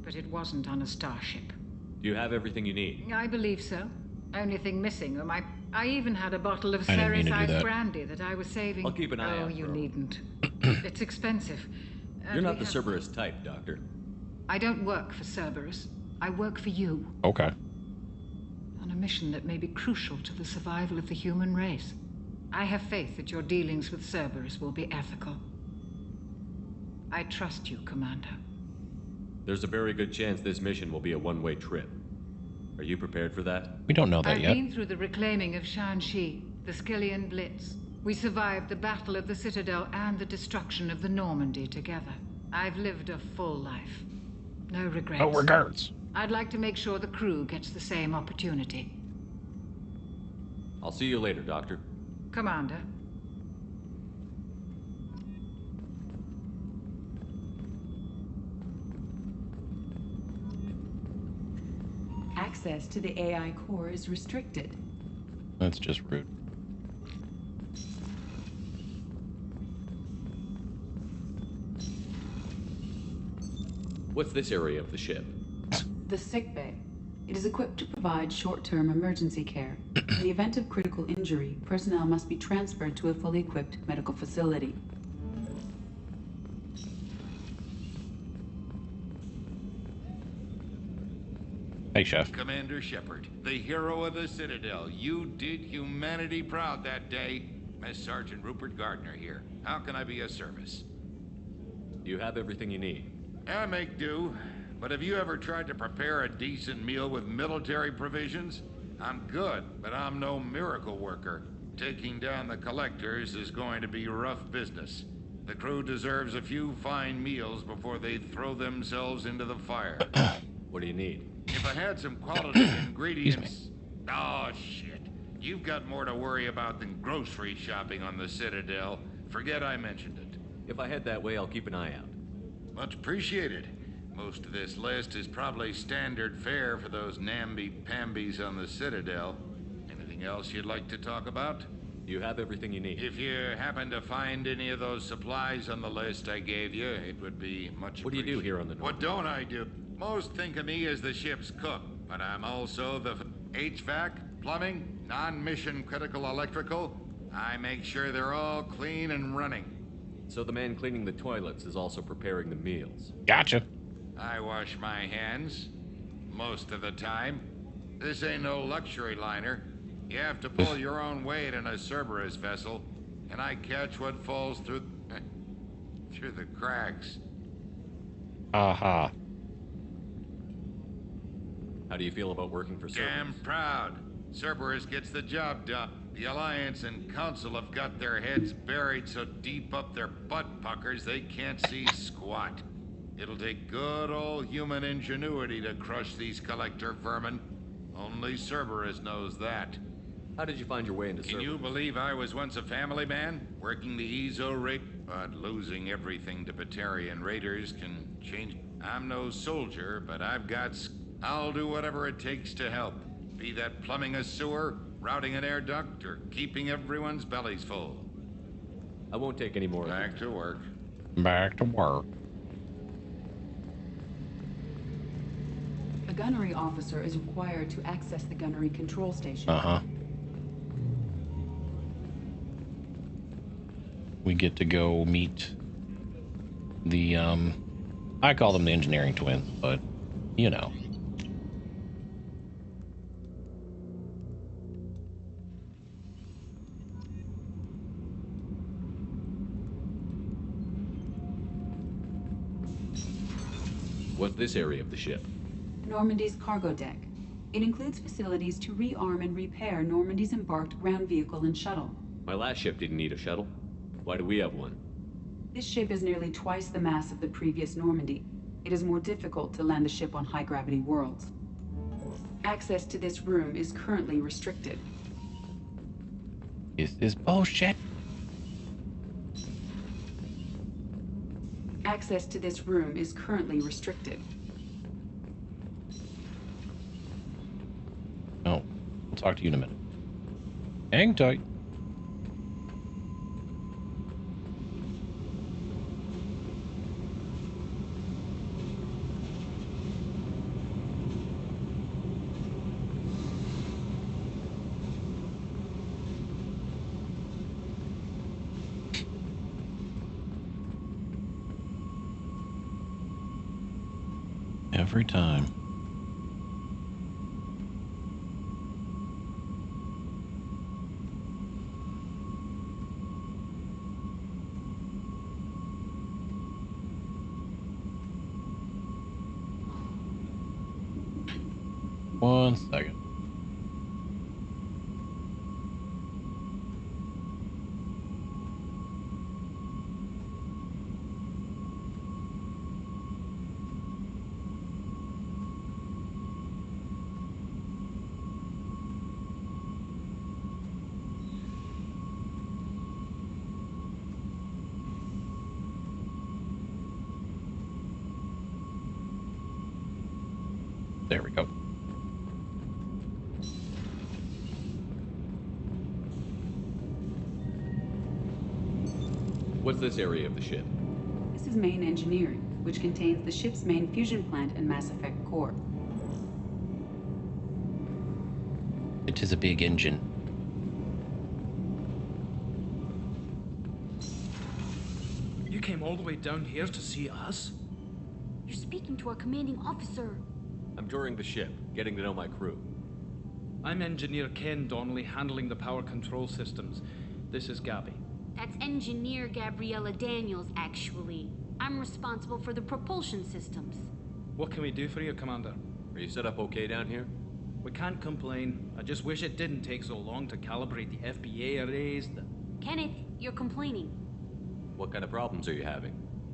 but it wasn't on a starship. Do you have everything you need? I believe so. Only thing missing are I even had a bottle of I didn't mean Ceres to do Ice that. brandy that I was saving. I'll keep an eye out Oh, you for a- needn't. It's expensive. And You're not we the have- Cerberus type, Doctor. I don't work for Cerberus. I work for you. Okay. On a mission that may be crucial to the survival of the human race. I have faith that your dealings with Cerberus will be ethical. I trust you, Commander. There's a very good chance this mission will be a one-way trip. Are you prepared for that? We don't know that I've yet. been through the reclaiming of Shanxi, the Skillian Blitz. We survived the Battle of the Citadel and the destruction of the Normandy together. I've lived a full life. No regrets. No regrets. I'd like to make sure the crew gets the same opportunity. I'll see you later, Doctor. Commander. Access to the AI core is restricted. That's just rude. What's this area of the ship? The sickbay. It is equipped to provide short-term emergency care. In the event of critical injury, personnel must be transferred to a fully equipped medical facility. Hey, Chef. Commander Shepard, the hero of the Citadel. You did humanity proud that day. Mess Sergeant Rupert Gardner here. How can I be of service? You have everything you need. I make do. But have you ever tried to prepare a decent meal with military provisions? I'm good, but I'm no miracle worker. Taking down the collectors is going to be rough business. The crew deserves a few fine meals before they throw themselves into the fire. What do you need? If I had some quality ingredients... Oh, shit. You've got more to worry about than grocery shopping on the Citadel. Forget I mentioned it. If I head that way, I'll keep an eye out. Much appreciated. Most of this list is probably standard fare for those namby-pambies on the Citadel. Anything else you'd like to talk about? You have everything you need. If you happen to find any of those supplies on the list I gave you, it would be much What do you do here on the North? What don't I do? Most think of me as the ship's cook, but I'm also the HVAC, plumbing, non-mission critical electrical. I make sure they're all clean and running. So the man cleaning the toilets is also preparing the meals. Gotcha. I wash my hands most of the time. This ain't no luxury liner. You have to pull your own weight in a Cerberus vessel, and I catch what falls through the cracks. Aha. How do you feel about working for Cerberus? Damn proud. Cerberus gets the job done. The Alliance and Council have got their heads buried so deep up their butt puckers they can't see squat. It'll take good old human ingenuity to crush these collector vermin. Only Cerberus knows that. How did you find your way into Can Cerberus? you believe I was once a family man, working the Ezo rig? But losing everything to Batarian raiders can change. I'm no soldier, but I've got... I'll do whatever it takes to help. Be that plumbing a sewer, routing an air duct, or keeping everyone's bellies full. I won't take any more. Back to work. Back to work. A gunnery officer is required to access the gunnery control station. Uh-huh. We get to go meet the, I call them the engineering twins, but, you know. What's this area of the ship? Normandy's cargo deck. It includes facilities to rearm and repair Normandy's embarked ground vehicle and shuttle. My last ship didn't need a shuttle. Why do we have one? This ship is nearly twice the mass of the previous Normandy. It is more difficult to land the ship on high-gravity worlds. Access to this room is currently restricted. Is this bullshit? Access to this room is currently restricted. Oh, we'll talk to you in a minute. Hang tight. Every time. One second. There we go. What's this area of the ship? This is main engineering, which contains the ship's main fusion plant and Mass Effect core. It is a big engine. You came all the way down here to see us? You're speaking to our commanding officer. I'm touring the ship, getting to know my crew. I'm Engineer Ken Donnelly, handling the power control systems. This is Gabby. That's Engineer Gabriella Daniels, actually. I'm responsible for the propulsion systems. What can we do for you, Commander? Are you set up okay down here? We can't complain. I just wish it didn't take so long to calibrate the FBA arrays. Kenneth, you're complaining. What kind of problems are you having?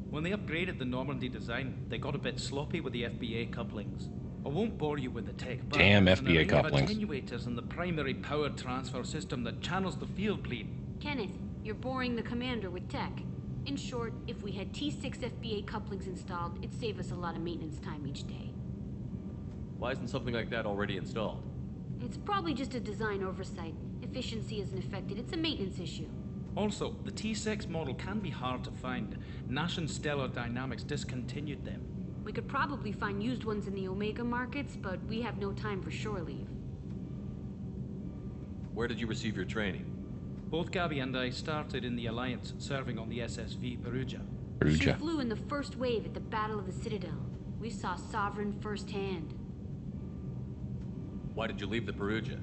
When they upgraded the Normandy design, they got a bit sloppy with the FBA couplings. I won't bore you with the tech, but damn there's FBA an array couplings. of attenuators in the primary power transfer system that channels the field bleed. Kenneth, you're boring the commander with tech. In short, if we had T6 FBA couplings installed, it'd save us a lot of maintenance time each day. Why isn't something like that already installed? It's probably just a design oversight. Efficiency isn't affected. It's a maintenance issue. Also, the T6 model can be hard to find. Nash and Stellar Dynamics discontinued them. We could probably find used ones in the Omega markets, but we have no time for shore leave. Where did you receive your training? Both Gabby and I started in the Alliance, serving on the SSV Perugia. She flew in the first wave at the Battle of the Citadel. We saw Sovereign firsthand. Why did you leave the Perugia?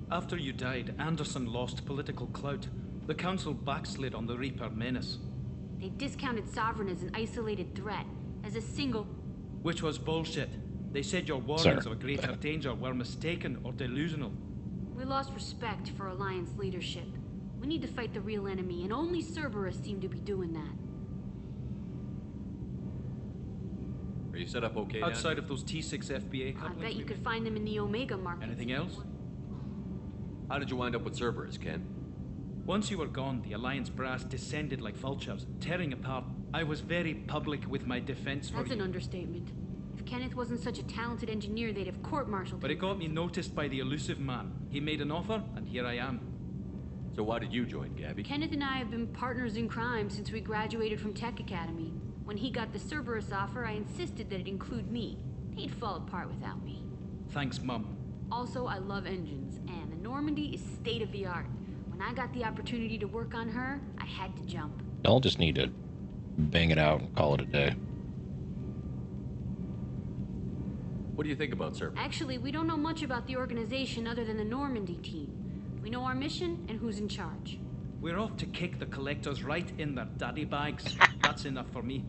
After you died, Anderson lost political clout. The Council backslid on the Reaper menace. They discounted Sovereign as an isolated threat, as a single... Which was bullshit. They said your warnings of a greater danger were mistaken or delusional. We lost respect for Alliance leadership. We need to fight the real enemy, and only Cerberus seem to be doing that. Are you set up okay, Dan? Outside of those T6 FBA I couplings? bet you could find them in the Omega market. Anything else? How did you wind up with Cerberus, Ken? Once you were gone, the Alliance brass descended like vultures, tearing apart. I was very public with my defense for That's you. an understatement. If Kenneth wasn't such a talented engineer, they'd have court-martialed him. But it got me noticed by the elusive man. He made an offer, and here I am. So why did you join, Gabby? Kenneth and I have been partners in crime since we graduated from Tech Academy. When he got the Cerberus offer, I insisted that it include me. He'd fall apart without me. Thanks, Mum. Also, I love engines, and the Normandy is state-of-the-art. When I got the opportunity to work on her, I had to jump. I'll just need to bang it out and call it a day. What do you think about Cerberus? Actually, we don't know much about the organization other than the Normandy team. We know our mission and who's in charge. We're off to kick the Collectors right in their daddy bags. That's enough for me.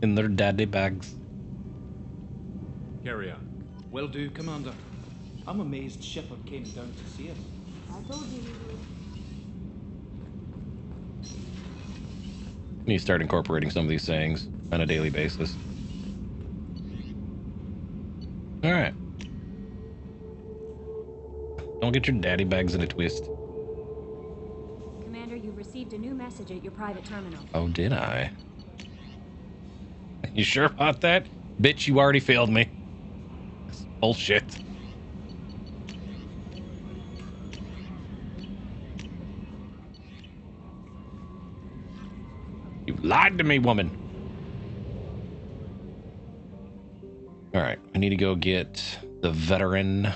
In their daddy bags. Carry on. Will do, Commander. I'm amazed Shepard came down to see us. I told you he would. We need to start incorporating some of these sayings on a daily basis. All right. Don't get your daddy bags in a twist. Commander, you received a new message at your private terminal. Oh, did I? You sure about that? Bitch, you already failed me. That's bullshit. You lied to me, woman. All right, I need to go get the veteran.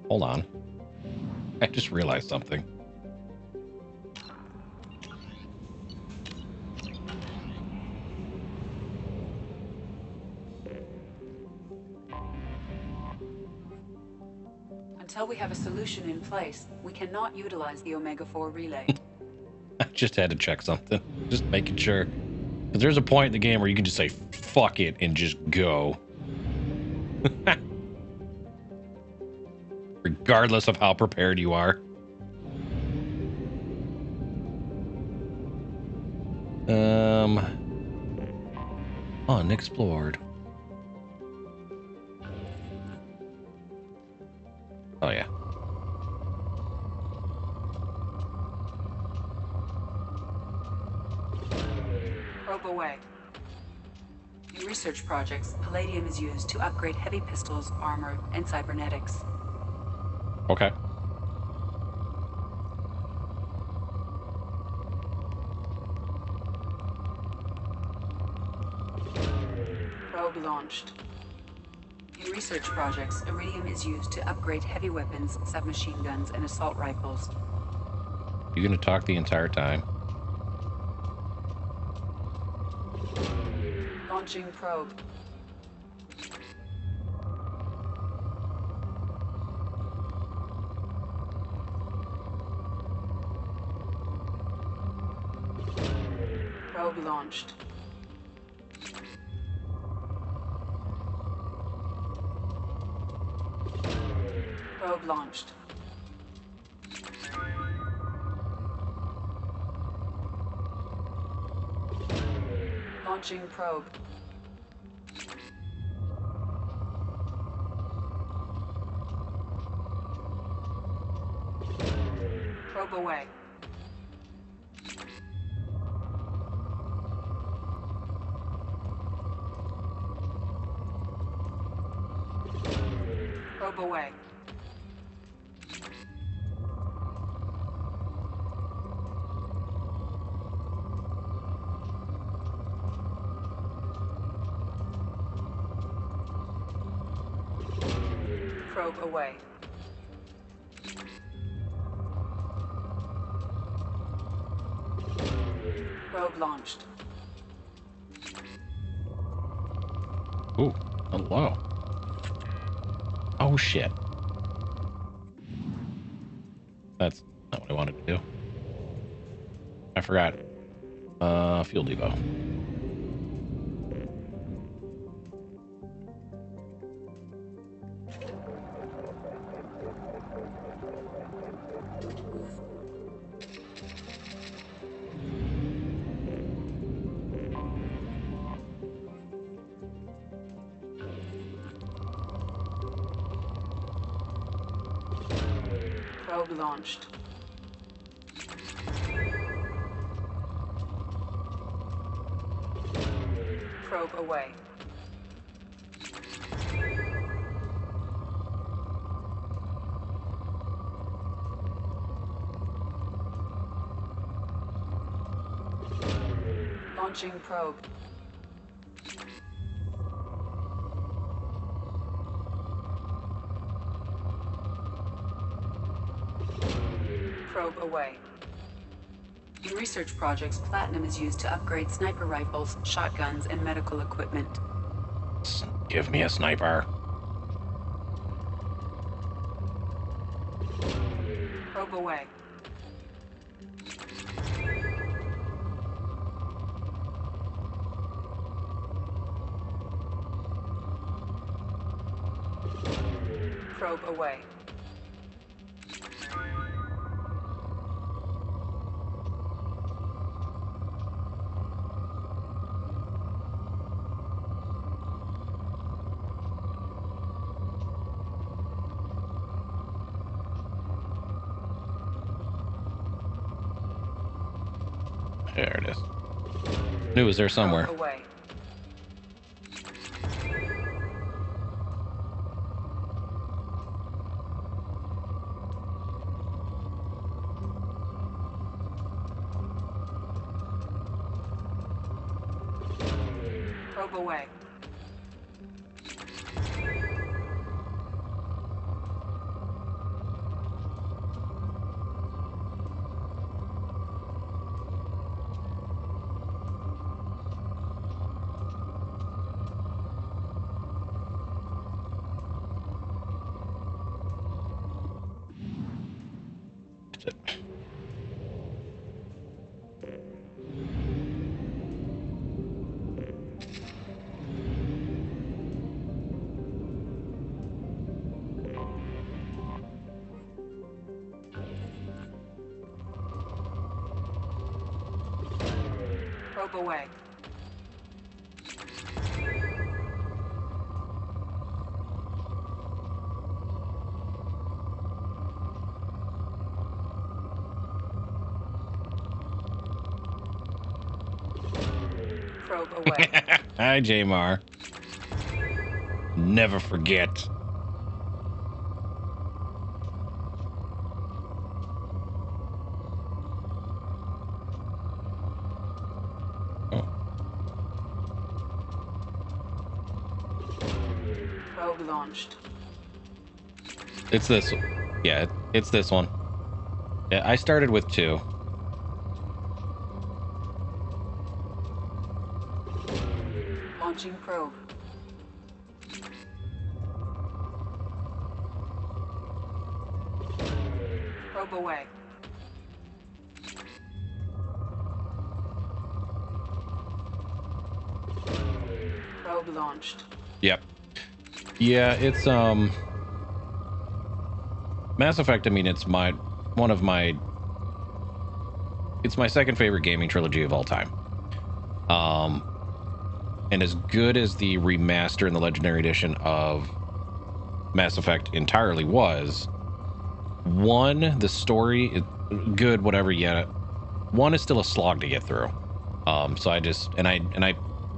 Hold on. I just realized something. Until we have a solution in place, we cannot utilize the Omega-4 relay. I just had to check something. Just making sure. Because there's a point in the game where you can just say, fuck it, and just go. Regardless of how prepared you are. Unexplored. Oh, yeah. Probe away. In research projects, palladium is used to upgrade heavy pistols, armor, and cybernetics. Okay. Probe launched. In research projects, iridium is used to upgrade heavy weapons, submachine guns, and assault rifles. You gonna talk the entire time? Launching probe. Probe launched. Probe launched. Launching probe. Probe away. Probe away. Probe away. Probe launched. Ooh, Hello. Oh, shit. That's not what I wanted to do. I forgot. Field Evo. Probe launched. Probe away. Launching probe. Probe away. In research projects, platinum is used to upgrade sniper rifles, shotguns, and medical equipment. Give me a sniper. Probe away. Probe away. There it is. Knew it was there somewhere. Probe away. Probe away. That's it. Probe away. Probe away. Hi, Jamar. Never forget. Probe launched. It's this. Yeah, it's this one. Yeah, I started with 2. Launching probe. Probe away. Probe launched. Yep. Yeah, it's Mass Effect. I mean, it's my second favorite gaming trilogy of all time. And as good as the remaster and the Legendary Edition of Mass Effect entirely was, 1, the story is good, whatever. Yeah, 1 is still a slog to get through. So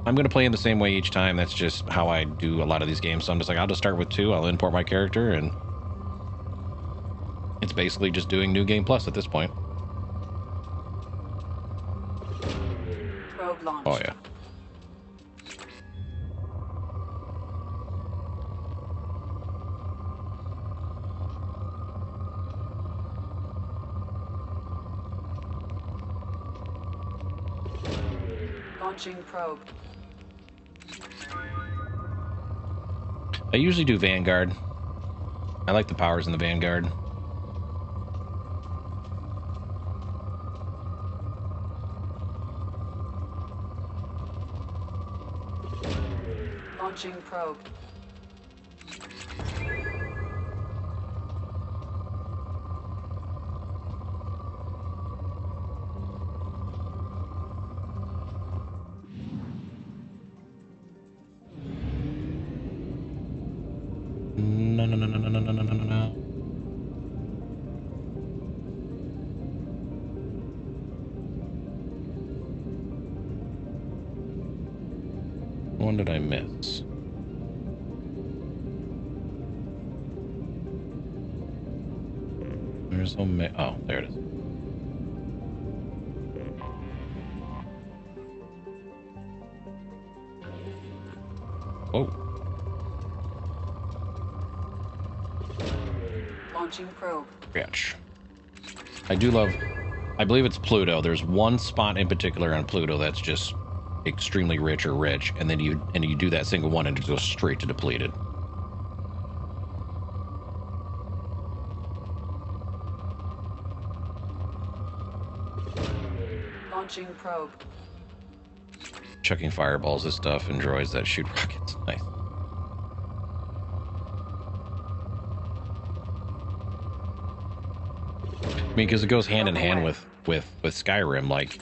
I'm gonna play in the same way each time. That's just how I do a lot of these games. So I'm just like, I'll just start with 2. I'll import my character, and it's basically just doing New Game Plus at this point. Probe launched. Oh yeah. Launching probe. I usually do Vanguard. I like the powers in the Vanguard. Launching probe. No. One did I miss? There's oh, there it is. Whoa. Launching probe. Bitch. I do love, I believe it's Pluto. There's one spot in particular on Pluto that's just extremely rich or rich, and then you do that single one and it goes straight to depleted. Launching probe. Chucking fireballs and stuff and droids that shoot rockets. Nice. I mean, because it goes hand in hand with Skyrim. Like,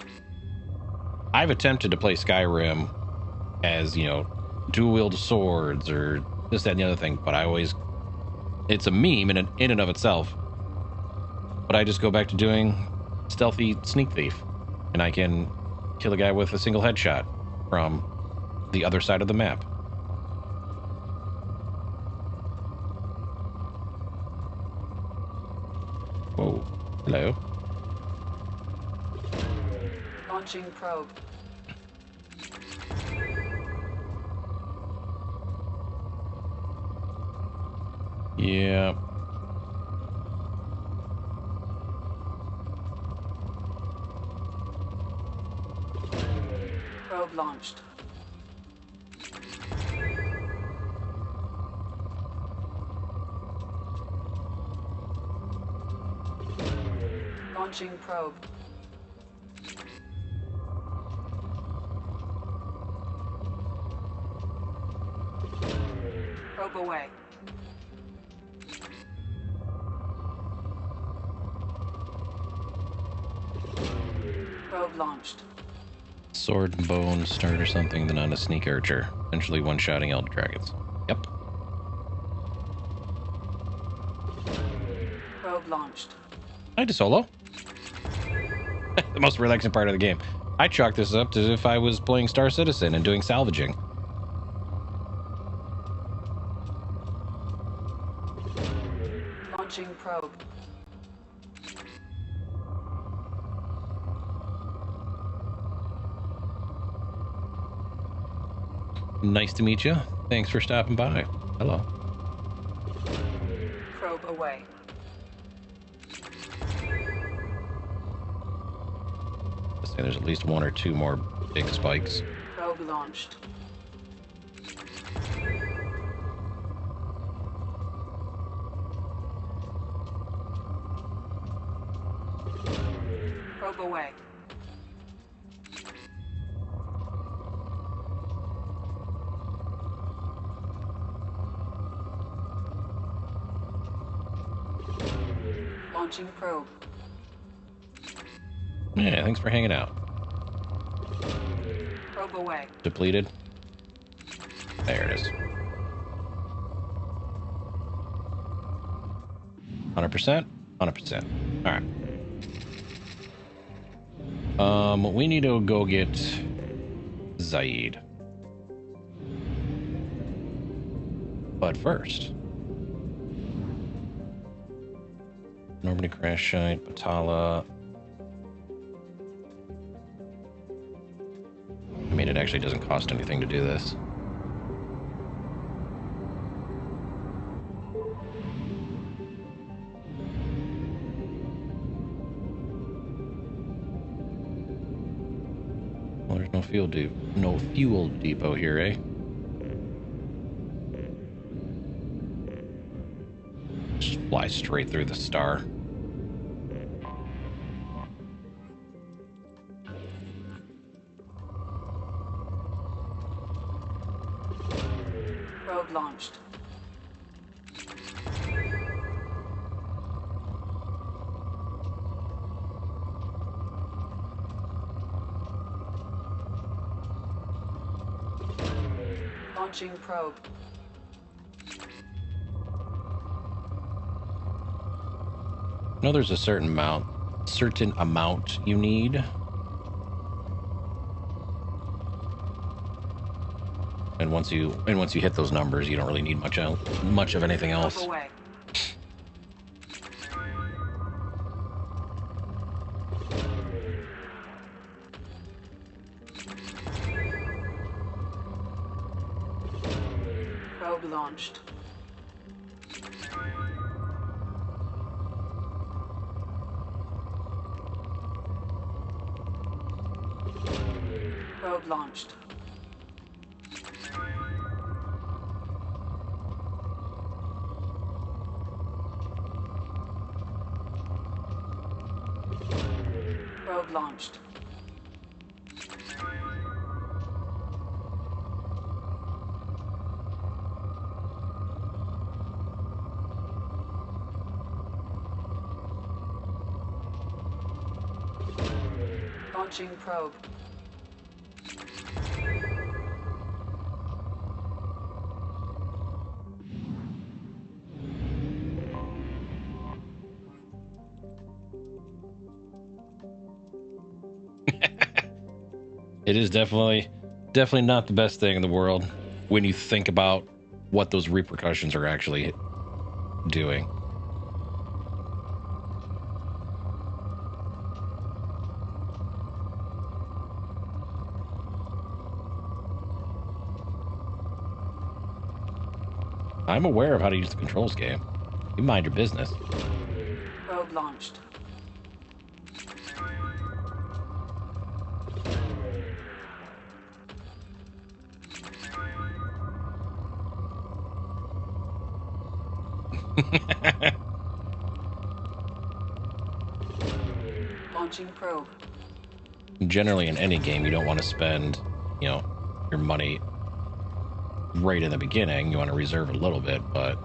I've attempted to play Skyrim as, you know, dual-wield swords or this, that, and the other thing, but I always... It's a meme in and of itself. But I just go back to doing stealthy sneak thief. And I can kill a guy with a single headshot from the other side of the map. Whoa. Hello. Launching probe. Yeah. Probe launched. Launching probe. Probe away. Probe launched. Sword and bone start or something, then on a sneak archer. Eventually one-shotting Elder Dragons. Yep. Probe launched. Hi, DeSolo. The most relaxing part of the game. I chalk this up as if I was playing Star Citizen and doing salvaging. Launching probe. Nice to meet you. Thanks for stopping by. Hello. Probe away. Let's say there's at least one or two more big spikes. Probe launched. Probe away. Launching probe. Yeah, thanks for hanging out. Probe away. Depleted. There it is. 100%? 100%. Alright. We need to go get Zaid. But first... Normandy Crash Site, Batala. I mean, it actually doesn't cost anything to do this. Well, there's no fuel depot here, eh? fly straight through the star. Probe launched. Launching probe. I know there's a certain amount you need. And once you hit those numbers, you don't really need much of anything else. Away. Probe launched. Probe launched. Probe launched. Launching probe. It is definitely not the best thing in the world when you think about what those repercussions are actually doing. I'm aware of how to use the controls, game. You mind your business. Probe launched. Launching probe. Generally, in any game, you don't want to spend, your money right in the beginning. You want to reserve a little bit, but,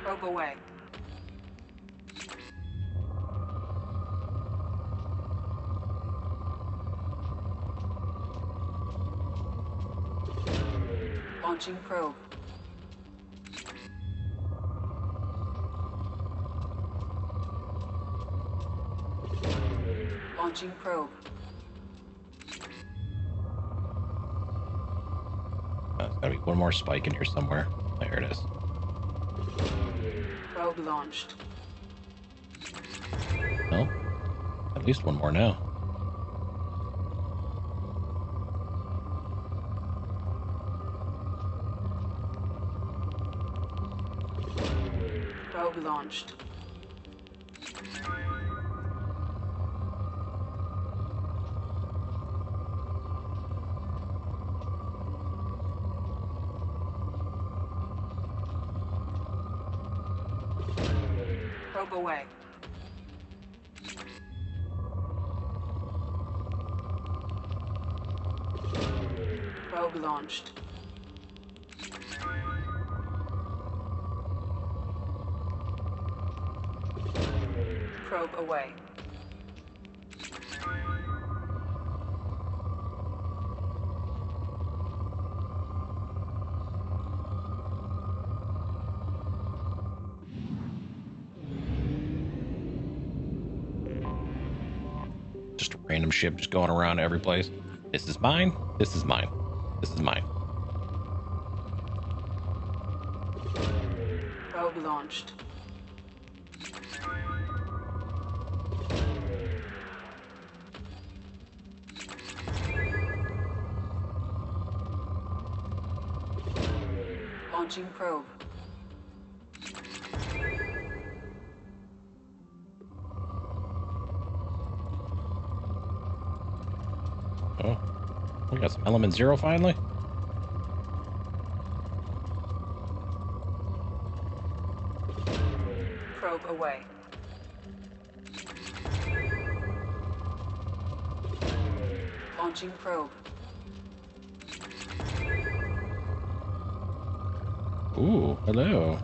Probe away. Launching probe. Launching probe. There's gotta be one more spike in here somewhere. There it is. Probe launched. No? At least one more now. Probe launched. Probe away. Probe launched. Probe away. Just a random ship just going around every place. This is mine. This is mine. This is mine. Probe launched. Launching probe. Oh, we got some Element Zero finally. Probe away. Launching probe. Ooh, hello.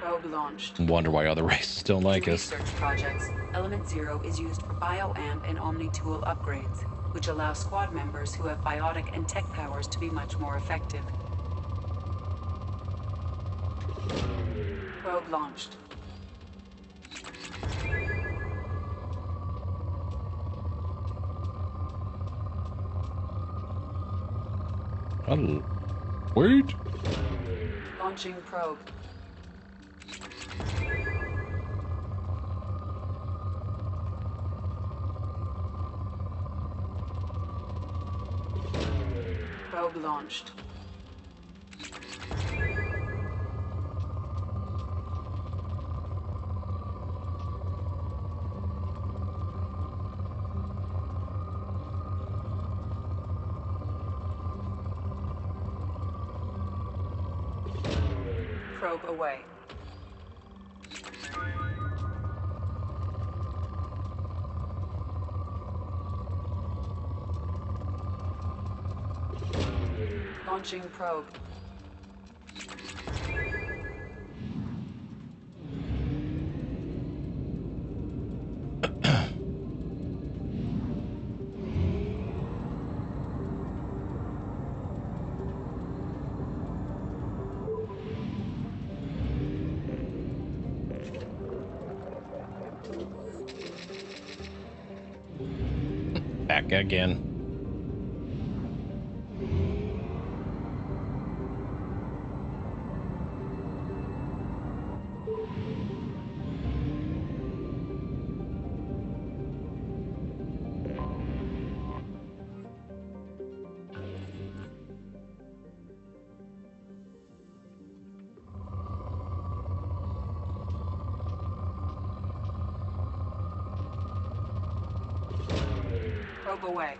Probe launched. Wonder why other races don't like us. Research projects. Element Zero is used for bioamp and Omni-tool upgrades, which allow squad members who have biotic and tech powers to be much more effective. Probe launched. Oh, wait. Launching probe. Probe launched. Probe away. Launching probe. Back again. Probe away.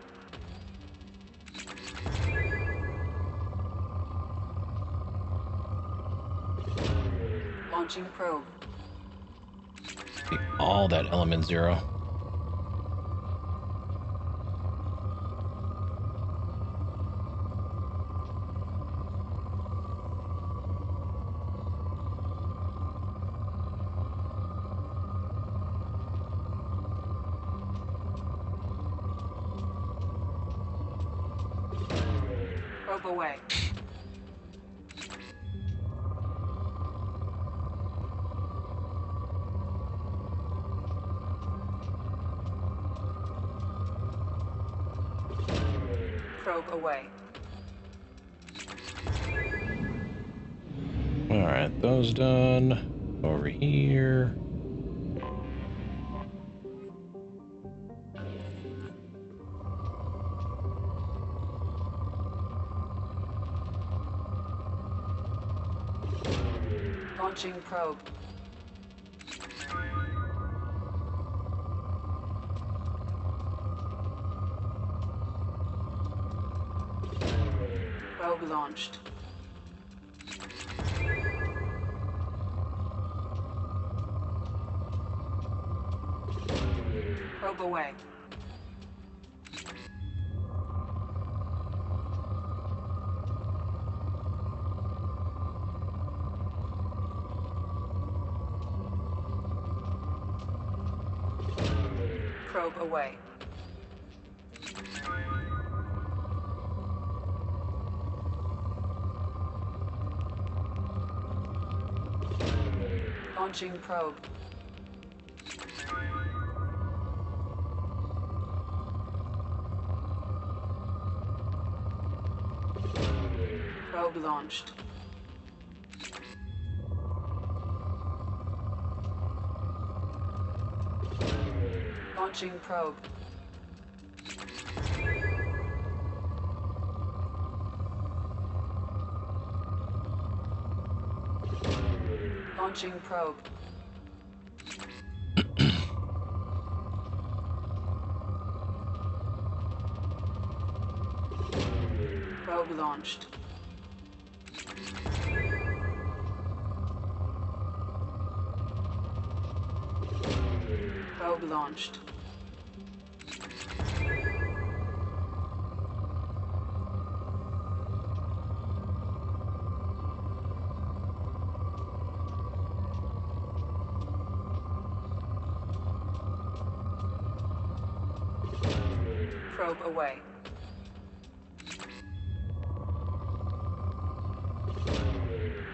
Launching probe. All that Element Zero. Probe away. Probe away. All right, those done. Over here. Launching probe. Probe launched. Probe away. Probe away. Launching probe. Probe launched. Launching probe. Launching probe. Probe launched. Probe launched. Probe away.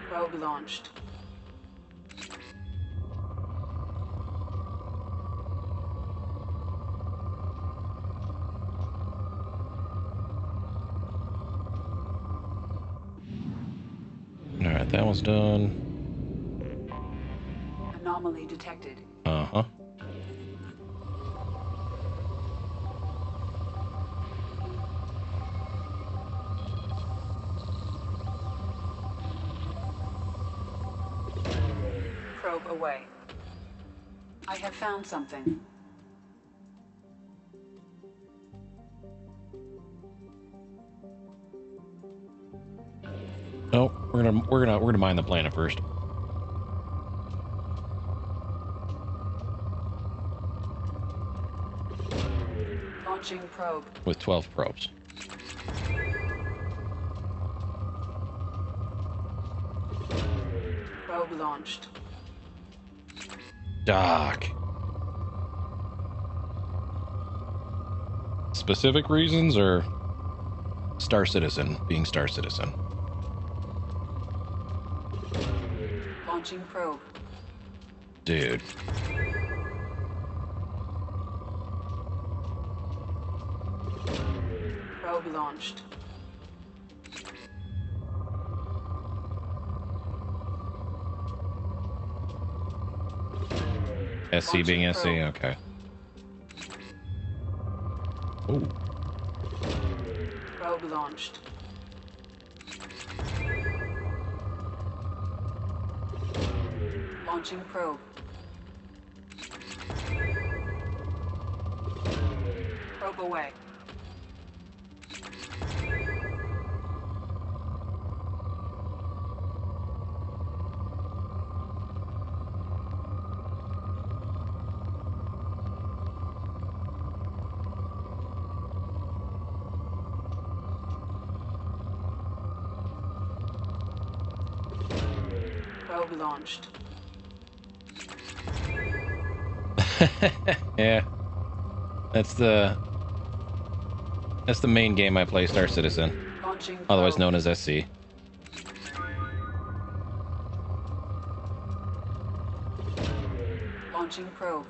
Probe launched. Alright, that one's done. Anomaly detected. Uh-huh. Probe away. I have found something. Oh, we're gonna mine the planet first. Launching probe. With 12 probes. Probe launched. Doc. Specific reasons or Star Citizen being Star Citizen? Launching probe. Dude. Probe launched. SC being SC, okay. Ooh. Probe launched. Launching probe. Probe away. Probe launched. Yeah. That's the main game I play, Star Citizen. Launching Otherwise probe. known as SC. Launching probe.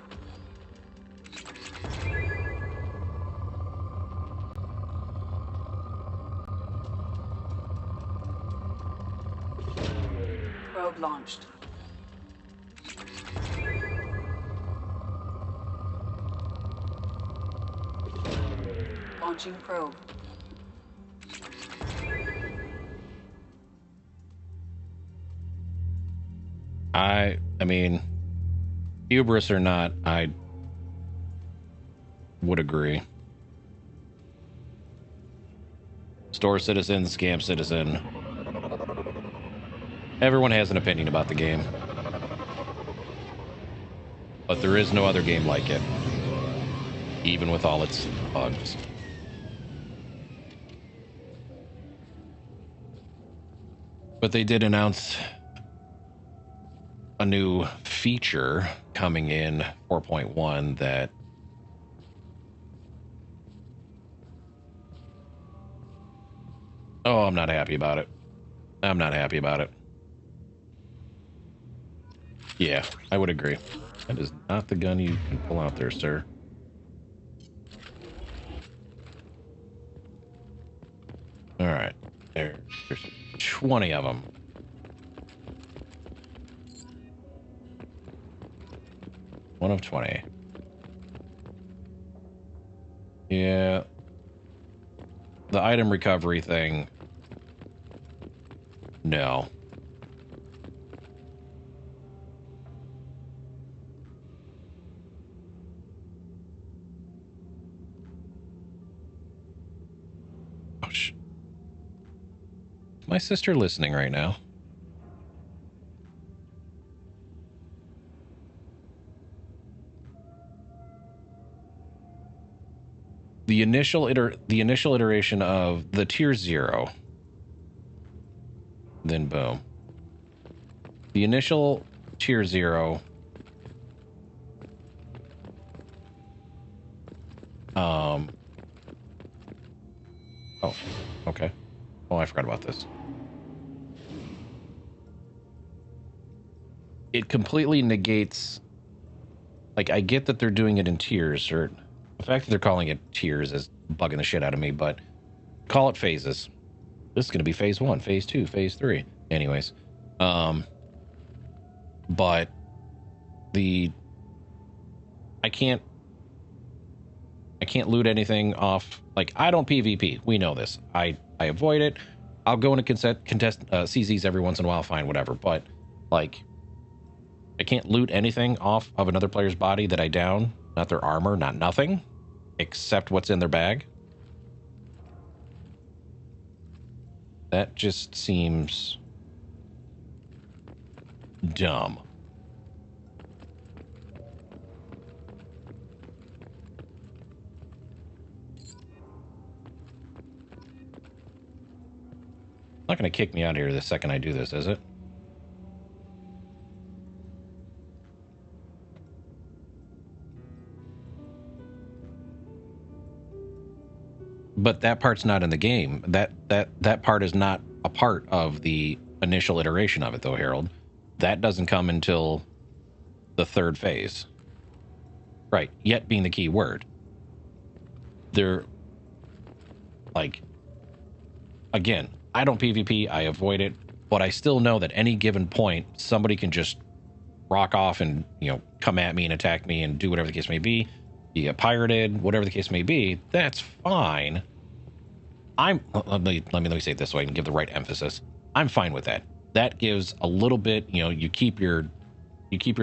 Probe launched. Launching probe. I mean, hubris or not, I would agree. Store Citizen, Scam Citizen. Everyone has an opinion about the game. But there is no other game like it. Even with all its bugs. But they did announce a new feature coming in 4.1 that I'm not happy about it. I'm not happy about it. Yeah, I would agree. That is not the gun you can pull out there, sir. All right. There's 20 of them. One of 20. Yeah. The item recovery thing. No. my sister listening right now? The initial iteration of the tier 0. Then boom. The initial tier 0. Oh, okay. Oh, I forgot about this. It completely negates, like, I get that they're doing it in tiers, or the fact that they're calling it tiers is bugging the shit out of me, but call it phases. This is going to be phase 1, phase 2, phase 3. Anyways, but I can't loot anything off. Like, I don't PvP. We know this. I avoid it. I'll go into contest CZs every once in a while, fine, whatever. But, like, I can't loot anything off of another player's body that I down. Not their armor, not nothing. Except what's in their bag. That just seems dumb. Not going to kick me out of here the second I do this, is it? But that part's not in the game. That part is not a part of the initial iteration of it, though, Harold. That doesn't come until the 3rd phase. Right, yet being the key word. They're, like, again, I don't PvP, I avoid it, but I still know that any given point, somebody can just rock off and, you know, come at me and attack me and do whatever the case may be. You get pirated, whatever the case may be, that's fine. Let me say it this way and give the right emphasis. I'm fine with that. That gives a little bit, you know, you keep your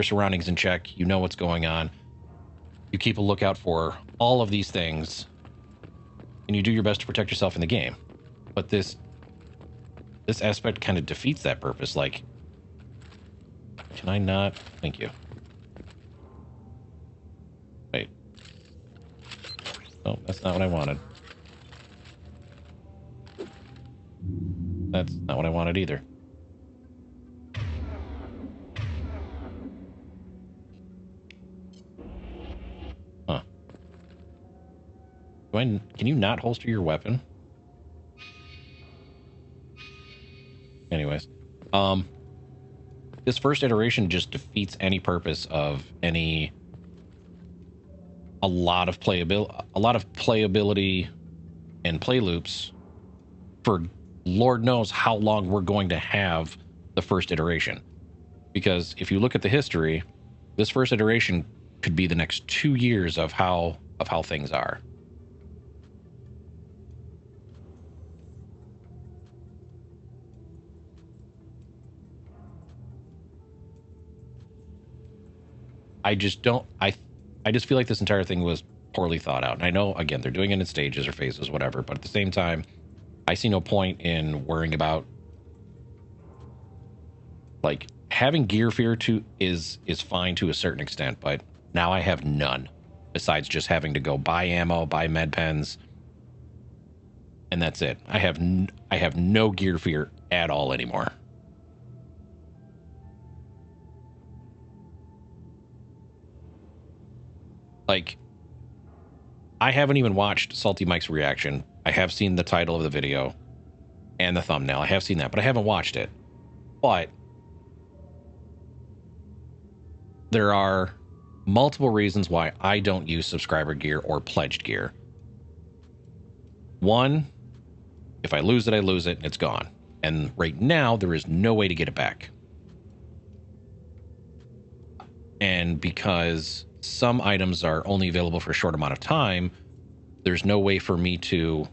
surroundings in check, you know what's going on. You keep a lookout for all of these things, and you do your best to protect yourself in the game. But this aspect kind of defeats that purpose. Like, can I not? Thank you. Wait. Oh, that's not what I wanted. That's not what I wanted either. Huh. Can you not holster your weapon? Anyways, this first iteration just defeats any purpose of a lot of playability and play loops for Lord knows how long we're going to have the first iteration. Because if you look at the history, this first iteration could be the next 2 years of how things are. I just feel like this entire thing was poorly thought out. And I know, again, they're doing it in stages or phases, whatever, but at the same time, I see no point in worrying about, like, having gear fear is fine to a certain extent, but now I have none besides just having to go buy ammo, buy med pens, and that's it. I have no gear fear at all anymore. Like, I haven't even watched Salty Mike's reaction. I have seen the title of the video and the thumbnail. I have seen that, but I haven't watched it. But there are multiple reasons why I don't use subscriber gear or pledged gear. One, if I lose it, I lose it, and it's gone. And right now, there is no way to get it back. And because some items are only available for a short amount of time, there's no way for me to,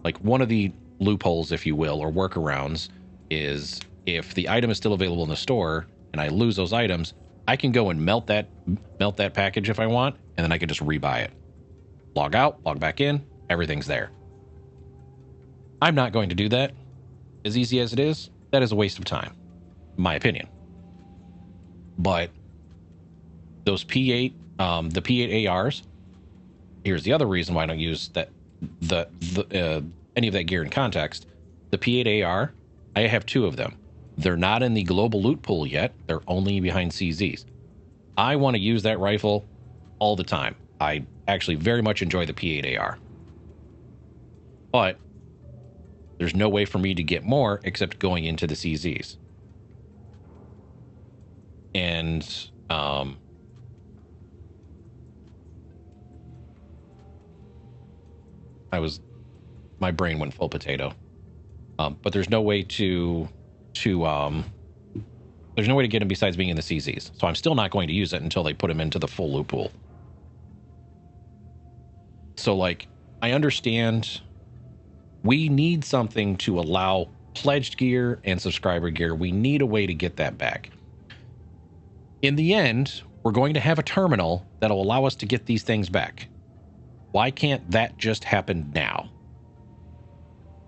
like, one of the loopholes, if you will, or workarounds is if the item is still available in the store and I lose those items, I can go and melt that package if I want, and then I can just rebuy it. Log out, log back in, everything's there. I'm not going to do that as easy as it is, that is a waste of time, in my opinion. But those P8, the P8 ARs, here's the other reason why I don't use that any of that gear in context. The P8 AR, I have 2 of them. They're not in the global loot pool yet. They're only behind CZs. I want to use that rifle all the time. I actually very much enjoy the P8 AR. But there's no way for me to get more except going into the CZs. And my brain went full potato. But there's no way to there's no way to get him besides being in the CZs. So I'm still not going to use it until they put him into the full loot pool. So, like, I understand we need something to allow pledged gear and subscriber gear. We need a way to get that back. In the end, we're going to have a terminal that'll allow us to get these things back. Why can't that just happen now?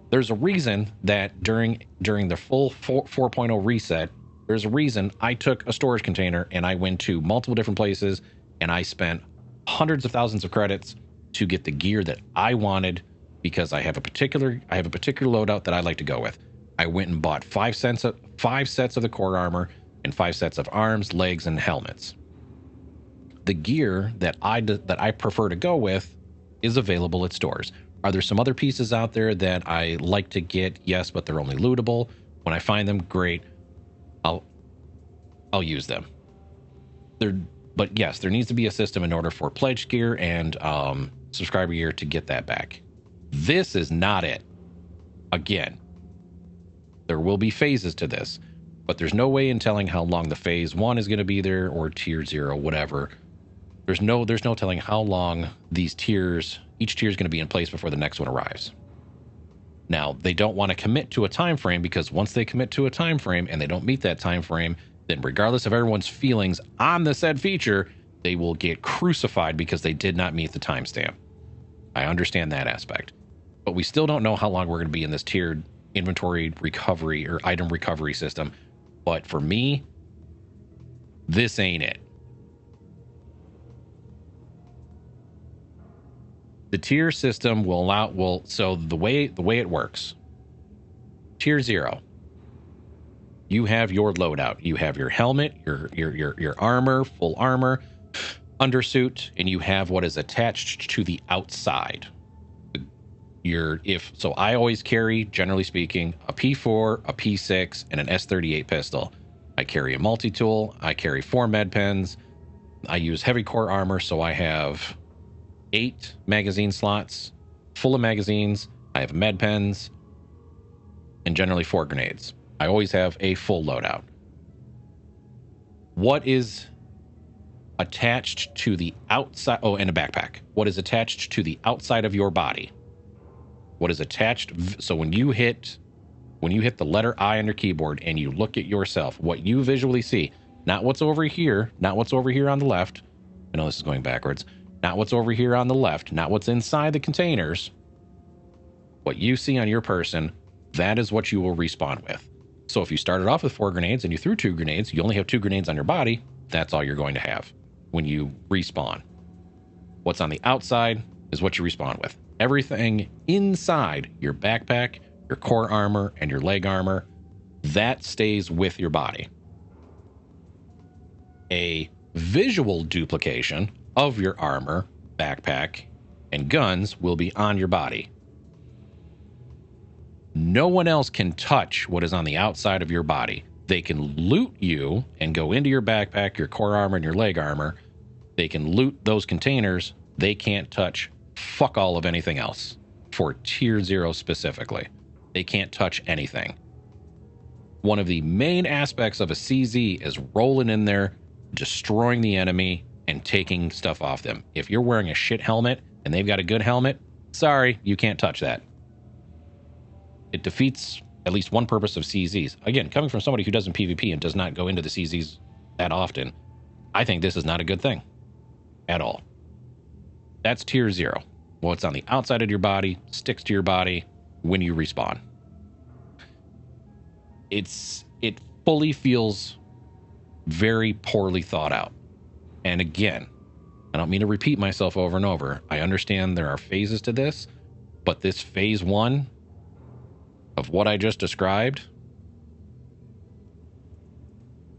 There's a reason that during the full 4.0 reset, there's a reason I took a storage container and I went to multiple different places and I spent hundreds of thousands of credits to get the gear that I wanted because I have a particular loadout that I like to go with. I went and bought 5 sets of the core armor and 5 sets of arms, legs, and helmets. The gear that I prefer to go with is available at stores. Are there some other pieces out there that I like to get? Yes, but they're only lootable. When I find them, great. I'll use them. But yes, there needs to be a system in order for pledge gear and subscriber gear to get that back. This is not it. Again, there will be phases to this, but there's no way in telling how long the phase 1 is going to be there or tier 0, whatever. There's no telling how long these tiers, each tier is going to be in place before the next one arrives. Now, they don't want to commit to a time frame because once they commit to a time frame and they don't meet that time frame, then regardless of everyone's feelings on the said feature, they will get crucified because they did not meet the timestamp. I understand that aspect, but we still don't know how long we're going to be in this tiered inventory recovery or item recovery system. But for me, this ain't it. The tier system so the way it works. Tier 0. You have your loadout. You have your helmet, your armor, full armor, undersuit, and you have what is attached to the outside. So I always carry, generally speaking, a P4, a P6, and an S38 pistol. I carry a multi-tool. I carry 4 med pens. I use heavy core armor, so I have 8 magazine slots full of magazines. I have med pens and generally 4 grenades. I always have a full loadout. What is attached to the outside? Oh, and a backpack. What is attached to the outside of your body? What is attached? So when you hit the letter I on your keyboard and you look at yourself, what you visually see, not what's over here, not what's over here on the left. I know this is going backwards. Not what's over here on the left, not what's inside the containers. What you see on your person, that is what you will respawn with. So if you started off with 4 grenades and you threw 2 grenades, you only have 2 grenades on your body. That's all you're going to have when you respawn. What's on the outside is what you respawn with. Everything inside your backpack, your core armor, and your leg armor, that stays with your body. A visual duplication of your armor, backpack, and guns will be on your body. No one else can touch what is on the outside of your body. They can loot you and go into your backpack, your core armor, and your leg armor. They can loot those containers. They can't touch fuck all of anything else for tier 0 specifically. They can't touch anything. One of the main aspects of a CZ is rolling in there, destroying the enemy, and taking stuff off them. If you're wearing a shit helmet and they've got a good helmet, sorry, you can't touch that. It defeats at least one purpose of CZs. Again, coming from somebody who doesn't PvP and does not go into the CZs that often, I think this is not a good thing at all. That's tier 0. What's on the outside of your body sticks to your body when you respawn. it fully feels very poorly thought out. And again, I don't mean to repeat myself over and over. I understand there are phases to this, but this phase 1 of what I just described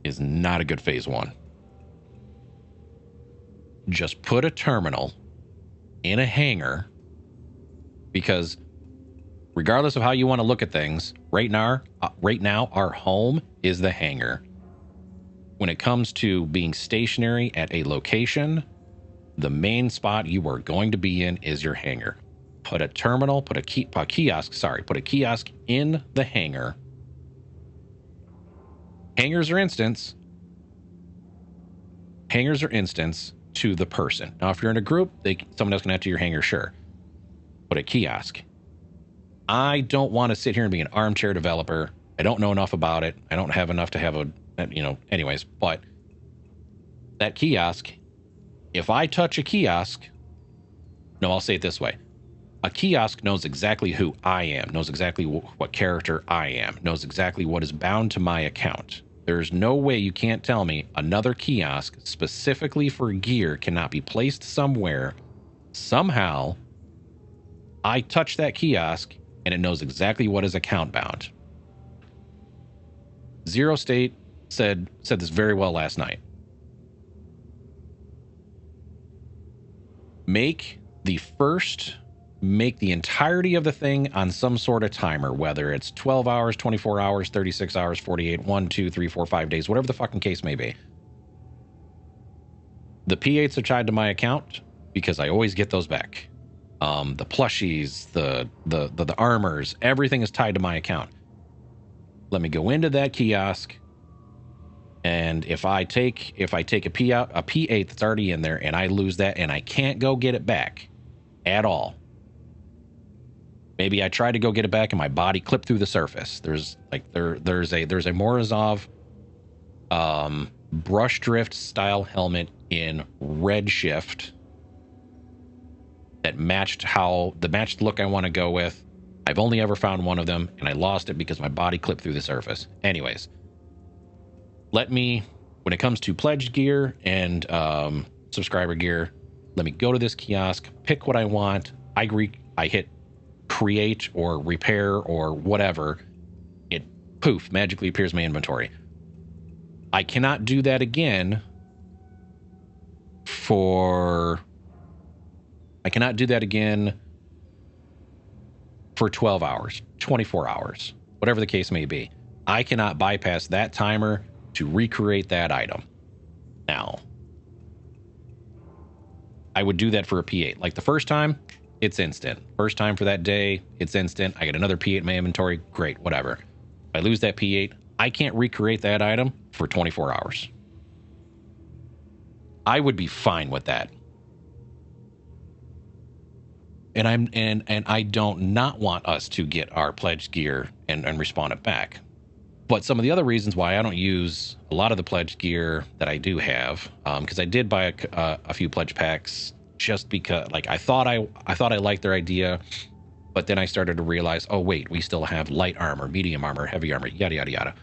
is not a good phase 1. Just put a terminal in a hangar, because regardless of how you want to look at things, right now our home is the hangar. When it comes to being stationary at a location, the main spot you are going to be in is your hangar. Put a terminal, put a kiosk in the hangar. Hangars are instance to the person. Now, if you're in a group, someone else can enter your hangar, sure. Put a kiosk. I don't want to sit here and be an armchair developer. I don't know enough about it. I don't have enough to have anyways, but that kiosk, if I touch a kiosk, no, I'll say it this way. A kiosk knows exactly who I am, knows exactly what character I am, knows exactly what is bound to my account. There's no way you can't tell me another kiosk specifically for gear cannot be placed somewhere. Somehow, I touch that kiosk and it knows exactly what is account bound. Zero State said this very well last night. Make the entirety of the thing on some sort of timer, whether it's 12 hours, 24 hours, 36 hours, 48, 1, 2, 3, 4, 5 days, whatever the fucking case may be. The P8s are tied to my account because I always get those back. The plushies, the armors, everything is tied to my account. Let me go into that kiosk, and if I take a P8 that's already in there and I lose that and I can't go get it back at all. Maybe I tried to go get it back and my body clipped through the surface. There's a Morozov brush drift style helmet in Redshift that matched the look I want to go with. I've only ever found one of them, and I lost it because my body clipped through the surface. Anyways, when it comes to pledged gear and subscriber gear, let me go to this kiosk, pick what I want. I hit create or repair or whatever. It poof magically appears in my inventory. I cannot do that again for 12 hours, 24 hours, whatever the case may be. I cannot bypass that timer to recreate that item. Now, I would do that for a P8. Like the first time, it's instant. First time for that day, it's instant. I get another P8 in my inventory. Great, whatever. If I lose that P8, I can't recreate that item for 24 hours. I would be fine with that. And I don't not want us to get our pledged gear and respawn it back. But some of the other reasons why I don't use a lot of the pledged gear that I do have, because I did buy a few pledge packs just because, like, I thought I liked their idea, but then I started to realize, oh wait, we still have light armor, medium armor, heavy armor, yada yada yada.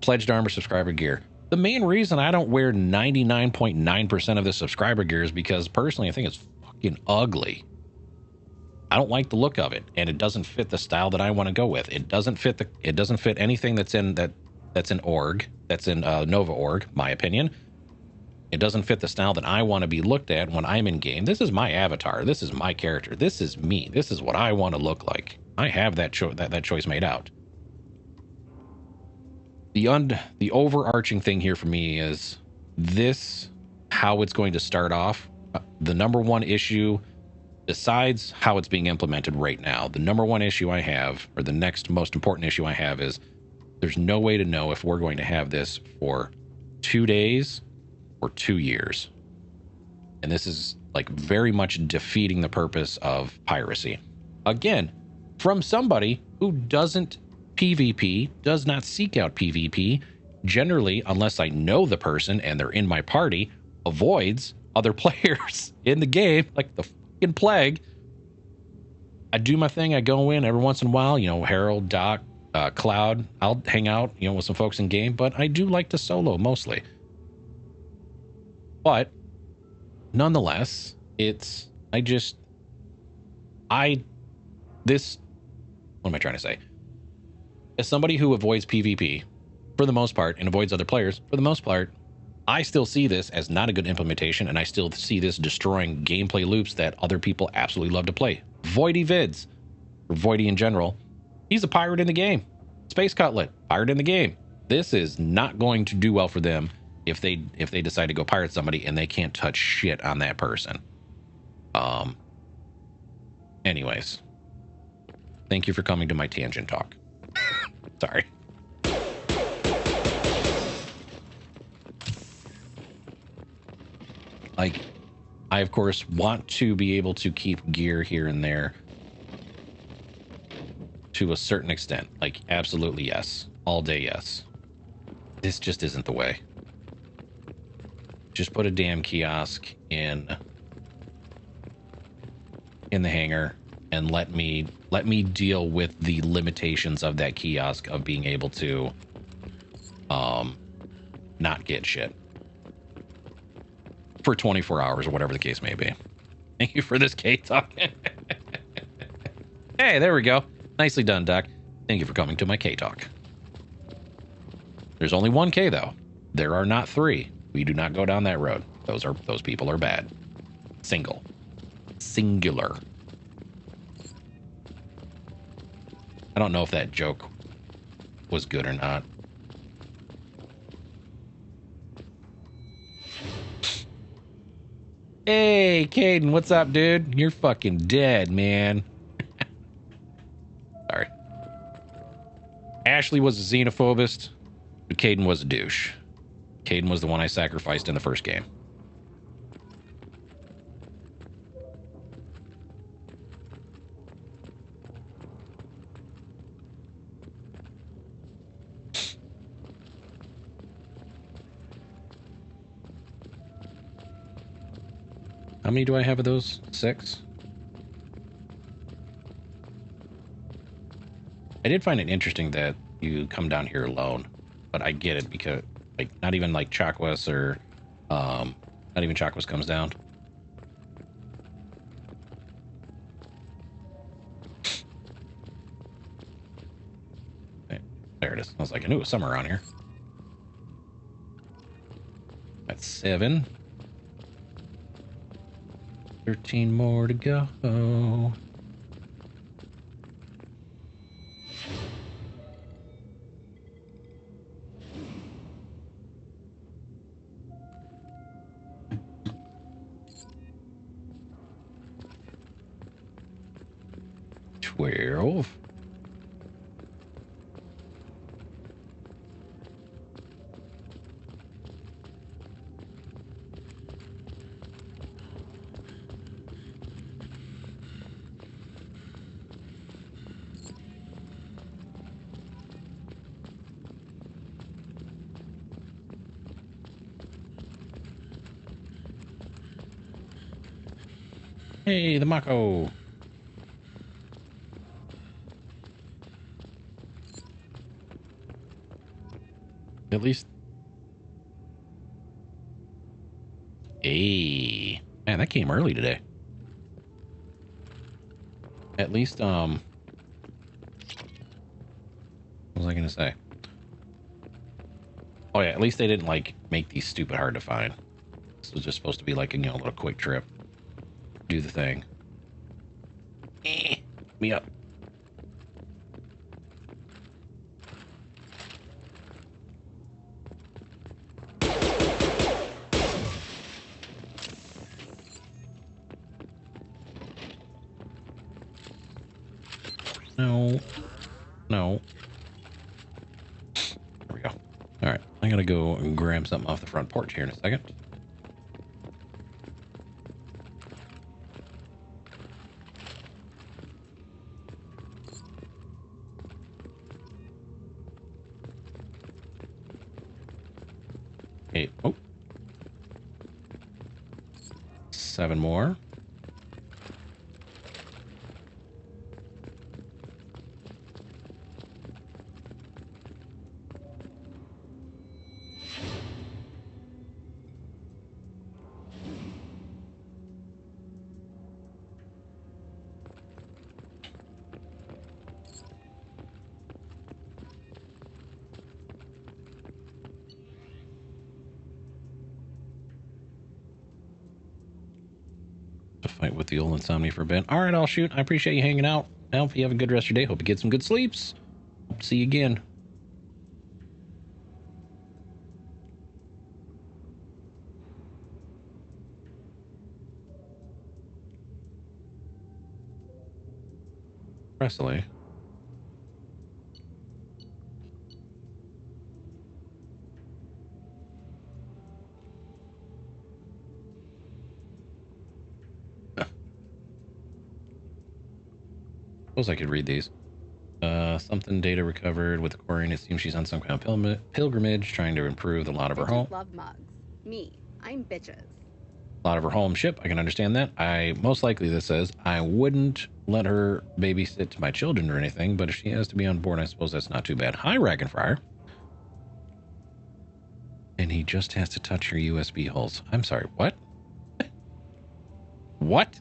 Pledged armor, subscriber gear. The main reason I don't wear 99.9% of the subscriber gear is because personally I think it's fucking ugly. I don't like the look of it, and it doesn't fit the style that I want to go with. It doesn't fit anything that's in org, that's in Nova org, my opinion. It doesn't fit the style that I want to be looked at when I'm in game. This is my avatar. This is my character. This is me. This is what I want to look like. I have that choice made out. The overarching thing here for me is this, how it's going to start off. The number one issue, besides how it's being implemented right now, the number one issue I have, or the next most important issue I have, is there's no way to know if we're going to have this for 2 days or 2 years. And this is like very much defeating the purpose of piracy. Again, from somebody who doesn't PvP, does not seek out PvP, generally, unless I know the person and they're in my party, avoids other players in the game like the fucking plague. I do my thing. I go in every once in a while, Harold, Doc, Cloud, I'll hang out, you know, with some folks in game, but I do like to solo mostly. But nonetheless, what am I trying to say? As somebody who avoids PvP for the most part and avoids other players for the most part, I still see this as not a good implementation, and I still see this destroying gameplay loops that other people absolutely love to play. Voidy Vids, or Voidy in general, he's a pirate in the game. Space Cutlet, pirate in the game. This is not going to do well for them if they decide to go pirate somebody and they can't touch shit on that person. Anyways, thank you for coming to my tangent talk. Sorry. Like, I of course want to be able to keep gear here and there to a certain extent. Like, absolutely yes. All day yes. This just isn't the way. Just put a damn kiosk in the hangar and let me deal with the limitations of that kiosk of being able to not get shit for 24 hours or whatever the case may be. Thank you for this K-Talk. Hey, there we go. Nicely done, Doc. Thank you for coming to my K-Talk. There's only one K, though. There are not three. We do not go down that road. Those people are bad. Singular. I don't know if that joke was good or not. Hey, Caden, what's up, dude? You're fucking dead, man. Sorry. Ashley was a xenophobist, but Caden was a douche. Caden was the one I sacrificed in the first game. How many do I have of those? 6? I did find it interesting that you come down here alone, but I get it because, like, not even like Chakwas or, not even Chakwas comes down. Okay, there it is. I was like, I knew it was somewhere around here. That's 7. 13 more to go. 12. Hey, the Mako. At least. Hey. Man, that came early today. At least, what was I gonna say? Oh yeah, at least they didn't, like, make these stupid hard to find. This was just supposed to be like a, you know, little quick trip. Do the thing. Me up. No. No. There we go. All right. I'm going to go and grab something off the front porch here in a second. Okay. Oh. 7 more. fight with the old insomnia for a bit. All right, I'll shoot. I appreciate you hanging out. I hope you have a good rest of your day. Hope you get some good sleeps. Hope to see you again. Presley. Suppose I could read these. Something data recovered with the Quarian. It seems she's on some kind of pilgrimage, trying to improve the lot of her home. Love mugs. Me. I'm bitches. Lot of her home ship. I can understand that. I most likely, this says, I wouldn't let her babysit to my children or anything, but if she has to be on board, I suppose that's not too bad. Hi, Ragenfryer. And he just has to touch your USB holes. I'm sorry, what? What?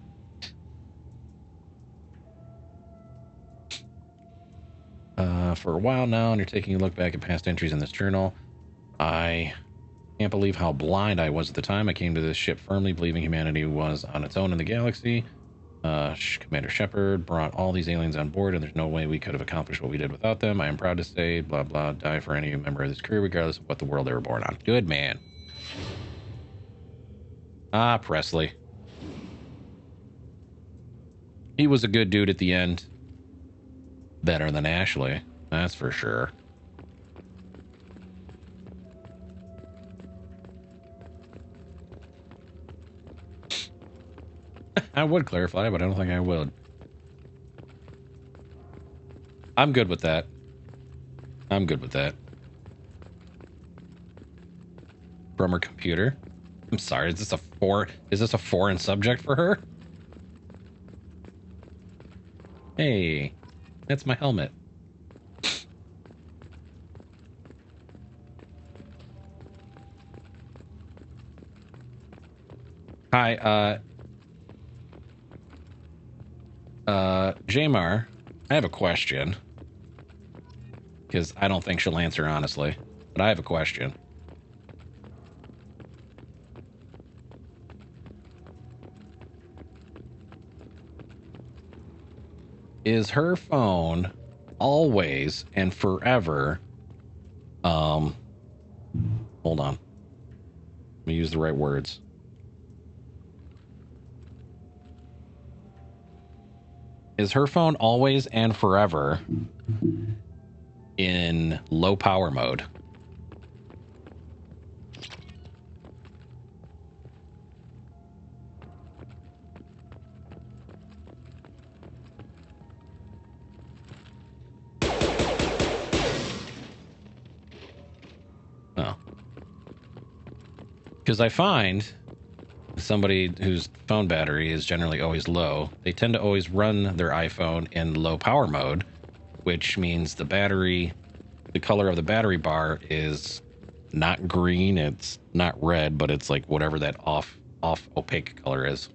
For a while now, and you're taking a look back at past entries in this journal. I can't believe how blind I was at the time. I came to this ship firmly believing humanity was on its own in the galaxy. Commander Shepard brought all these aliens on board, and there's no way we could have accomplished what we did without them. I am proud to say, blah, blah, die for any member of this crew, regardless of what the world they were born on. Good man. Ah, Presley. He was a good dude at the end. Better than Ashley, that's for sure. I would clarify, but I don't think I would. I'm good with that. I'm good with that. From her computer. I'm sorry, is this a foreign subject for her? Hey, that's my helmet. Hi, Jamar, I have a question. Because I don't think she'll answer honestly, but I have a question. Is her phone always and forever, hold on. Let me use the right words. Is her phone always and forever in low power mode? Oh. Because I find somebody whose phone battery is generally always low, they tend to always run their iPhone in low power mode, which means the battery, the color of the battery bar is not green, it's not red, but it's like whatever that off opaque color is.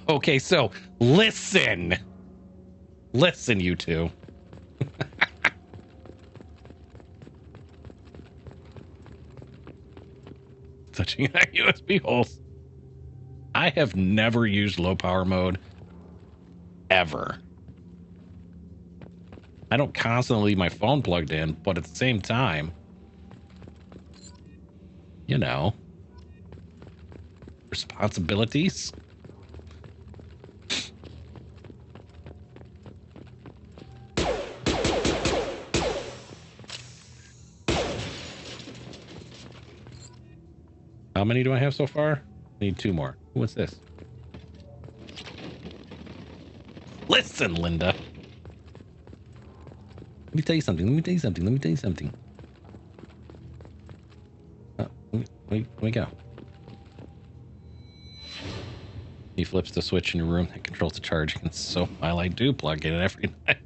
Okay, so listen, you two. Touching USB holes. I have never used low power mode ever. I don't constantly leave my phone plugged in, but at the same time, you know, responsibilities. How many do I have so far? I need 2 more. What's this? Listen, Linda. Let me tell you something. Oh, let me go. He flips the switch in your room that controls the charge. And so while I do plug it in every night.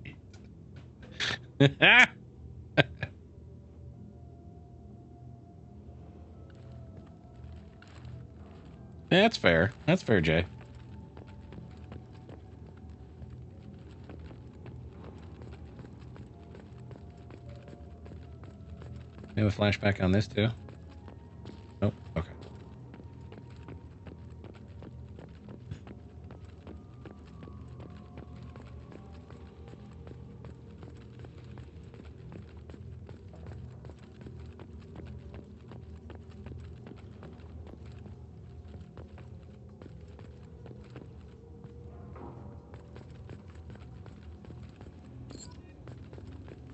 That's fair. That's fair, Jay. We have a flashback on this too. Oh, okay.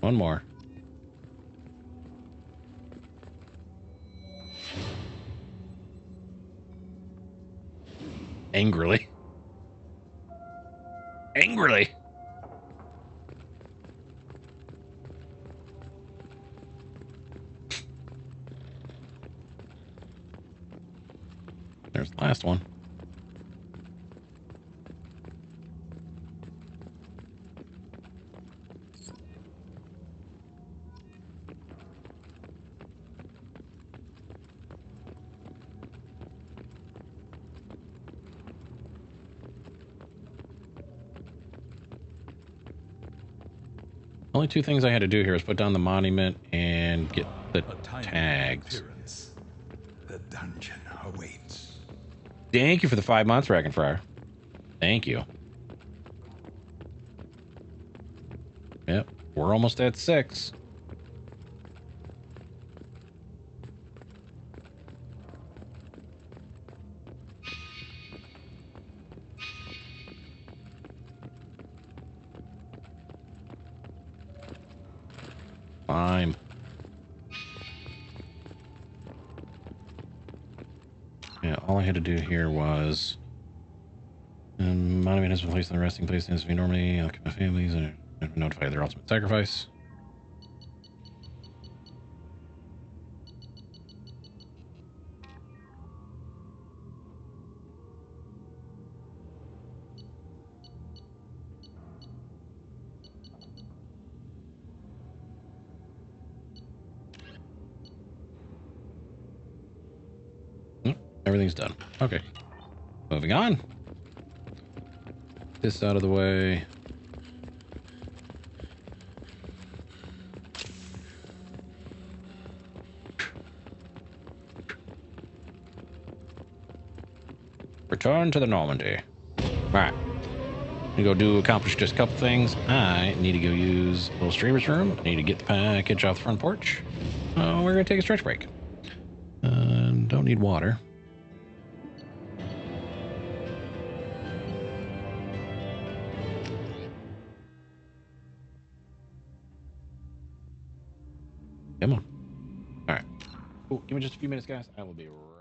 One more. Angrily. Angrily. There's the last one. Only two things I had to do here is put down the monument and get the tags. The dungeon awaits. Thank you for the 5 months, Dragonfire. Thank you. Yep, we're almost at 6. Fine. Yeah, all I had to do here was monument has been placed in the resting place as we normally look at my families and notify their ultimate sacrifice. Everything's done. Okay. Moving on. This out of the way. Return to the Normandy. Alright. I'm gonna go accomplish just a couple things. I need to go use a little streamer's room. I need to get the package off the front porch. We're gonna take a stretch break. Don't need water. Come on. All right. Cool. Give me just a few minutes, guys. I will be right